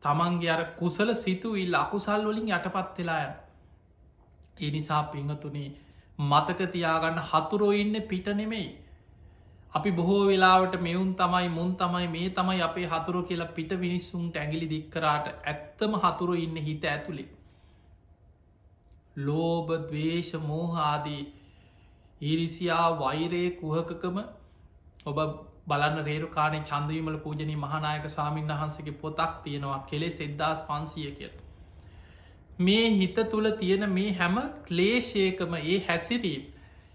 තමන්ගේ අර කුසල සිතුවිල්ල අකුසල් වලින් යටපත් වෙලා යනවා. ඒ නිසා පින්වතුනි මතක තියාගන්න හතුරෝ ඉන්නේ පිට නෙමෙයි. අපි බොහෝ වෙලාවට මෙවුන් තමයි මුන් තමයි මේ තමයි අපේ හතුරු කියලා පිට මිනිස්සුන්ට ඇගිලි දික් කරාට ඇත්තම හතුරු ඉන්න හිත ඇතුළේ. ලෝභ, ද්වේෂ, මෝහ ආදී ඊරිසියා වෛරය කුහකකම ඔබ බලන්න රේරුකානේ චන්දවිමල පූජනී මහානායක ස්වාමීන් වහන්සේගේ පොතක් තියෙනවා කෙලෙස් 1500 කියලා. මේ හිත තුළ තියෙන මේ හැම ක්ලේශයකම ඒ හැසිරීම්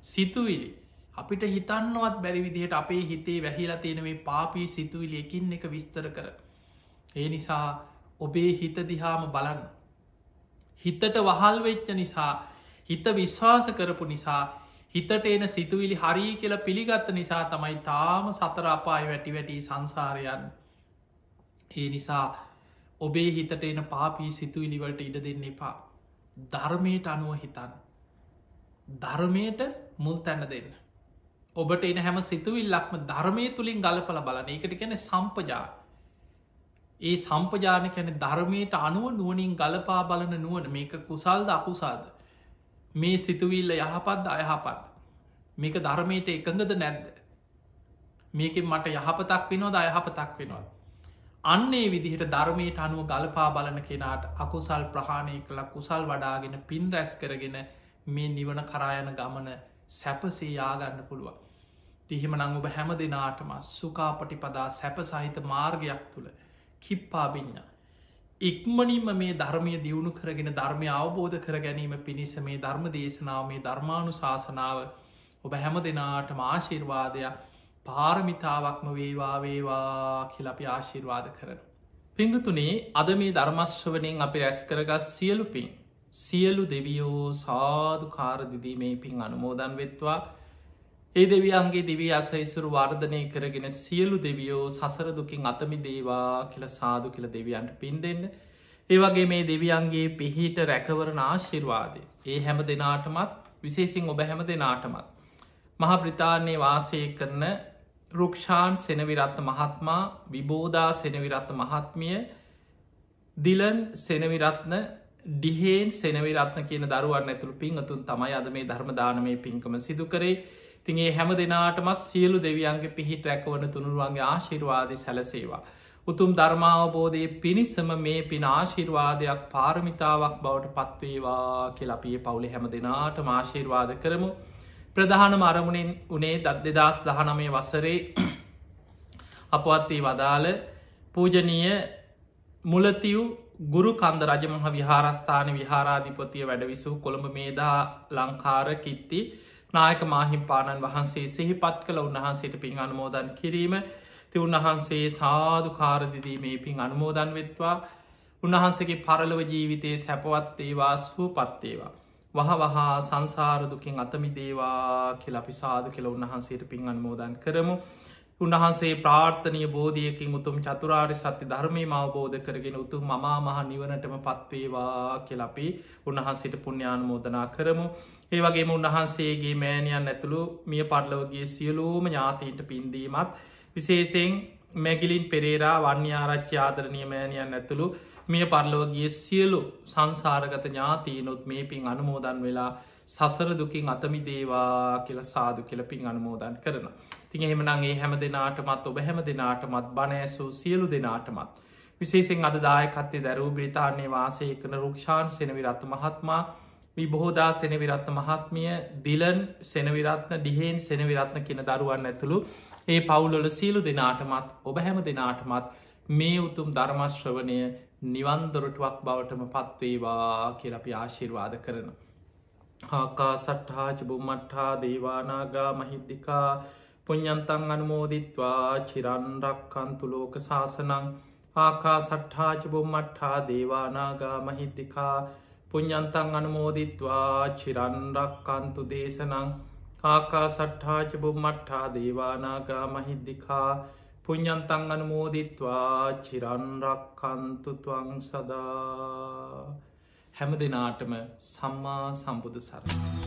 සිතුවිලි අපිට හිතන්නවත් බැරි විදිහට අපේ හිතේ වැහිලා තියෙන මේ පාපී සිතුවිලි එකින් එක විස්තර කර. ඒ නිසා ඔබේ හිත දිහාම බලන්න. හිතට වහල් වෙච්ච නිසා හිත විශ්වාස කරපු නිසා හිතට එන සිතුවිලි හරි කියලා පිළිගත්ත නිසා තමයි තාම සතර අපාය වැටි සංසාරයන්. ඒ නිසා ඔබේ හිතට එන පාපී සිතුවිලිවලට ඉඩ දෙන්න එපා. ධර්මයට අනුව හිතන්න. ධර්මයට මුල් තැන්න දෙන්න. ඔබට එන හැම සිතුවිල්ලක්ම ධර්මය තුළින් ගලපල බලන එකට ගැන සම්පජාන. ඒ සම්පජාන කැන ධර්මයට අනුව නුවනින් ගලපා බලන නුවන මේක කුසල්ද අකුසාද. මේ සිතුවිල්ල යහපත්ද අයහපත්. මේක ධර්මයට එකඟද නැද්ද. මේකෙන් මට යහපතක් වෙනවද අයහපතක් වෙනවද. අන්නේ විදිහට ධර්මයට අනුව ගලපා බලන කෙනාට අකුසල් ප්‍රහාණය කළ කුසල් වඩාගෙන පින් රැස් කරගෙන මේ නිවන කරායන ගමන සැපසේ යාගන්න පුළුවන්. තිහෙම නං ඔබ හැම දෙනාටම සුකාපටිපදා සැප සහිත මාර්ගයක් තුළ කිප්පාබිඤ්ඥා. ඉක්මනින්ම මේ ධර්මය දියුණු කරගෙන ධර්මය අවබෝධ කර ගැනීම පිණිස මේ ධර්ම දේශනාව මේ ධර්මානු ශාසනාව ඔබ හැම දෙනාටම ආශිර්වාදයක් පාරමිතාවක්ම වේවා කියලපි ආශිර්වාද කරන. පිංගතුනේ අද මේ ධර්මශ්‍රවනයෙන් අපි රැස් කරගස් සියලු පින් සියලු දෙවියෝ සාදු කාරදිදීමේ පින් අනුමෝදන් වෙත්වා. ඒ දෙවියන්ගේ දිවී අසයිසුරු වර්ධනය කරගෙන සියලු දෙවියෝ සසර දුකින් අතමි දේවා කියල සාදු කියල දෙවියන්ට පින් දෙන්න. ඒවගේ මේ දෙවියන්ගේ පිහිට රැකවරණ ආශිර්වාදය. ඒ හැම දෙනාටමත් විශේසින් ඔබ හැම දෙනාටමත්. මහා බ්‍රිතාන්‍යයේ වාසය කරන රුක්ෂාන් සෙනවිරත්න මහත්මා විබෝධා සෙනවිරත්න මහත්මිය දිලන් සෙනවිරත්න ඩිහේන් සෙනවිරත්න කියන දරුවන් ඇතුළු පින්තුන් තමයි අද මේ ධර්මදානමය පින්කම සිදු කරේ. තිගේ හැම දෙනාටමත් සියලු දෙවියන්ගේ පිහිට රැකවන තුනුරුවන්ගේ ආශිර්වාදය සැලසේවා. උතුම් ධර්මාවබෝධය පිණිසම මේ පින ආශිර්වාදයක් පාරමිතාවක් බවට පත්වේවා කියලපිය පවුලි හැම දෙනාට ආශිර්වාද කරමු. ප්‍රධාන අරමුණෙන් උනේ දත් 2019 වසරේ අපවත්තේ වදාළ පූජනීය මුලතිව් ගුරු කන්ද රජමහ විහාරස්ථාන විහාරාධිපතිය වැඩවිසූ කොළඹ මේදා ලංකාර කිත්ති නායක මාහිම්පාණන් වහන්සේ සිහිපත් කළ උන්වහන්සේට පින් අනුමෝදන් කිරීම ති උන්වහන්සේ සාධු කාරදිදී මේ පින් අනුමෝදන් වෙත්වා උන්වහන්සේගේ පරලව ජීවිතයේ සැපවත්තේවා සූපත්තේවා. වහා සංසාරදුකින් අතමි දේවා කියල අපි සාධ කියල උන්වහන්සේට පින් අනුමෝදන් කරමු. උන්වහන්සේ ප්‍රාර්ථනය බෝධියකින් උතුම් චතුරාරි සත්‍ය ධර්මය අවබෝධ කරගෙන උතුම් මහා මහ නිවනටම පත්වේවා කියලපි උන්වහන්සේට පුුණ්‍යානුමෝදනා කරමු. ඒ වගේම උන්වහන්සේගේ මෑණියන් ඇතුළු මිය පටලවගේ සියලූම ඥාතීන්ට පින්දීමත් විශේෂයෙන් මැගිලින් පෙරේරා වන්‍යාරච්චි ආදරණය මෑණියන් ඇතුළු මිය පරලෝගිය සියලු සංසාරගත ඥාතීනොත් මේ පින් අනුමෝදන් වෙලා සසර දුකින් අතමි දේවා කියල සාදු කියල පින් අනුමෝදන් කරන. තින් එහෙමනගේ හැම දෙනාටමත් ඔබ හැම දෙනාටමත් බණෑසූ සියලු දෙනාටමත්. විශේසිෙන් අද දායකත්තේ දැරූ බ්‍රිතාන්‍ය වාසය කන රුක්ෂාන් සෙනවිරත්තු මහත්මා විබෝධා සෙනවිරත්න මහත්මිය දිලන් සෙනවිරත්න ඩිහේන් සෙනවිරත්න කියන දරුවන් ඇතුළු ඒ පවුලොල සියලු දෙනාටමත් ඔබ හැම දෙනාටමත් මේ උතුම් ධර්මශ්‍රවනය නිවන්දොරටුවක් බවටම පත්වේවා කියලපි ආශිර්වාද කරන. හාකා සට්හාච බුම්මට්හා දේවානාගා මහිද්දිකා පුඤ්ඥන්තන් අනුමෝදිත්වා චිරන්රක්කන්තු ලෝක ශාසනං ආකා සට්හාච බුම්මට්හා දේවානාගා මහිද්දිකා පුඤ්ඥන්තන් අනුමෝදිත්වා චිරන්රක්කන්තු දේශනං ආකා සට්ඨාච බුම්මට්ඨා දේවානාගා මහිද්දිකා පුඤ්ඤන්තං අනුමෝදිත්වා චිරන් රක්ඛන්තු ත්වං සදා. හැම දිනාටම සම්මා සම්බුදු සරණයි.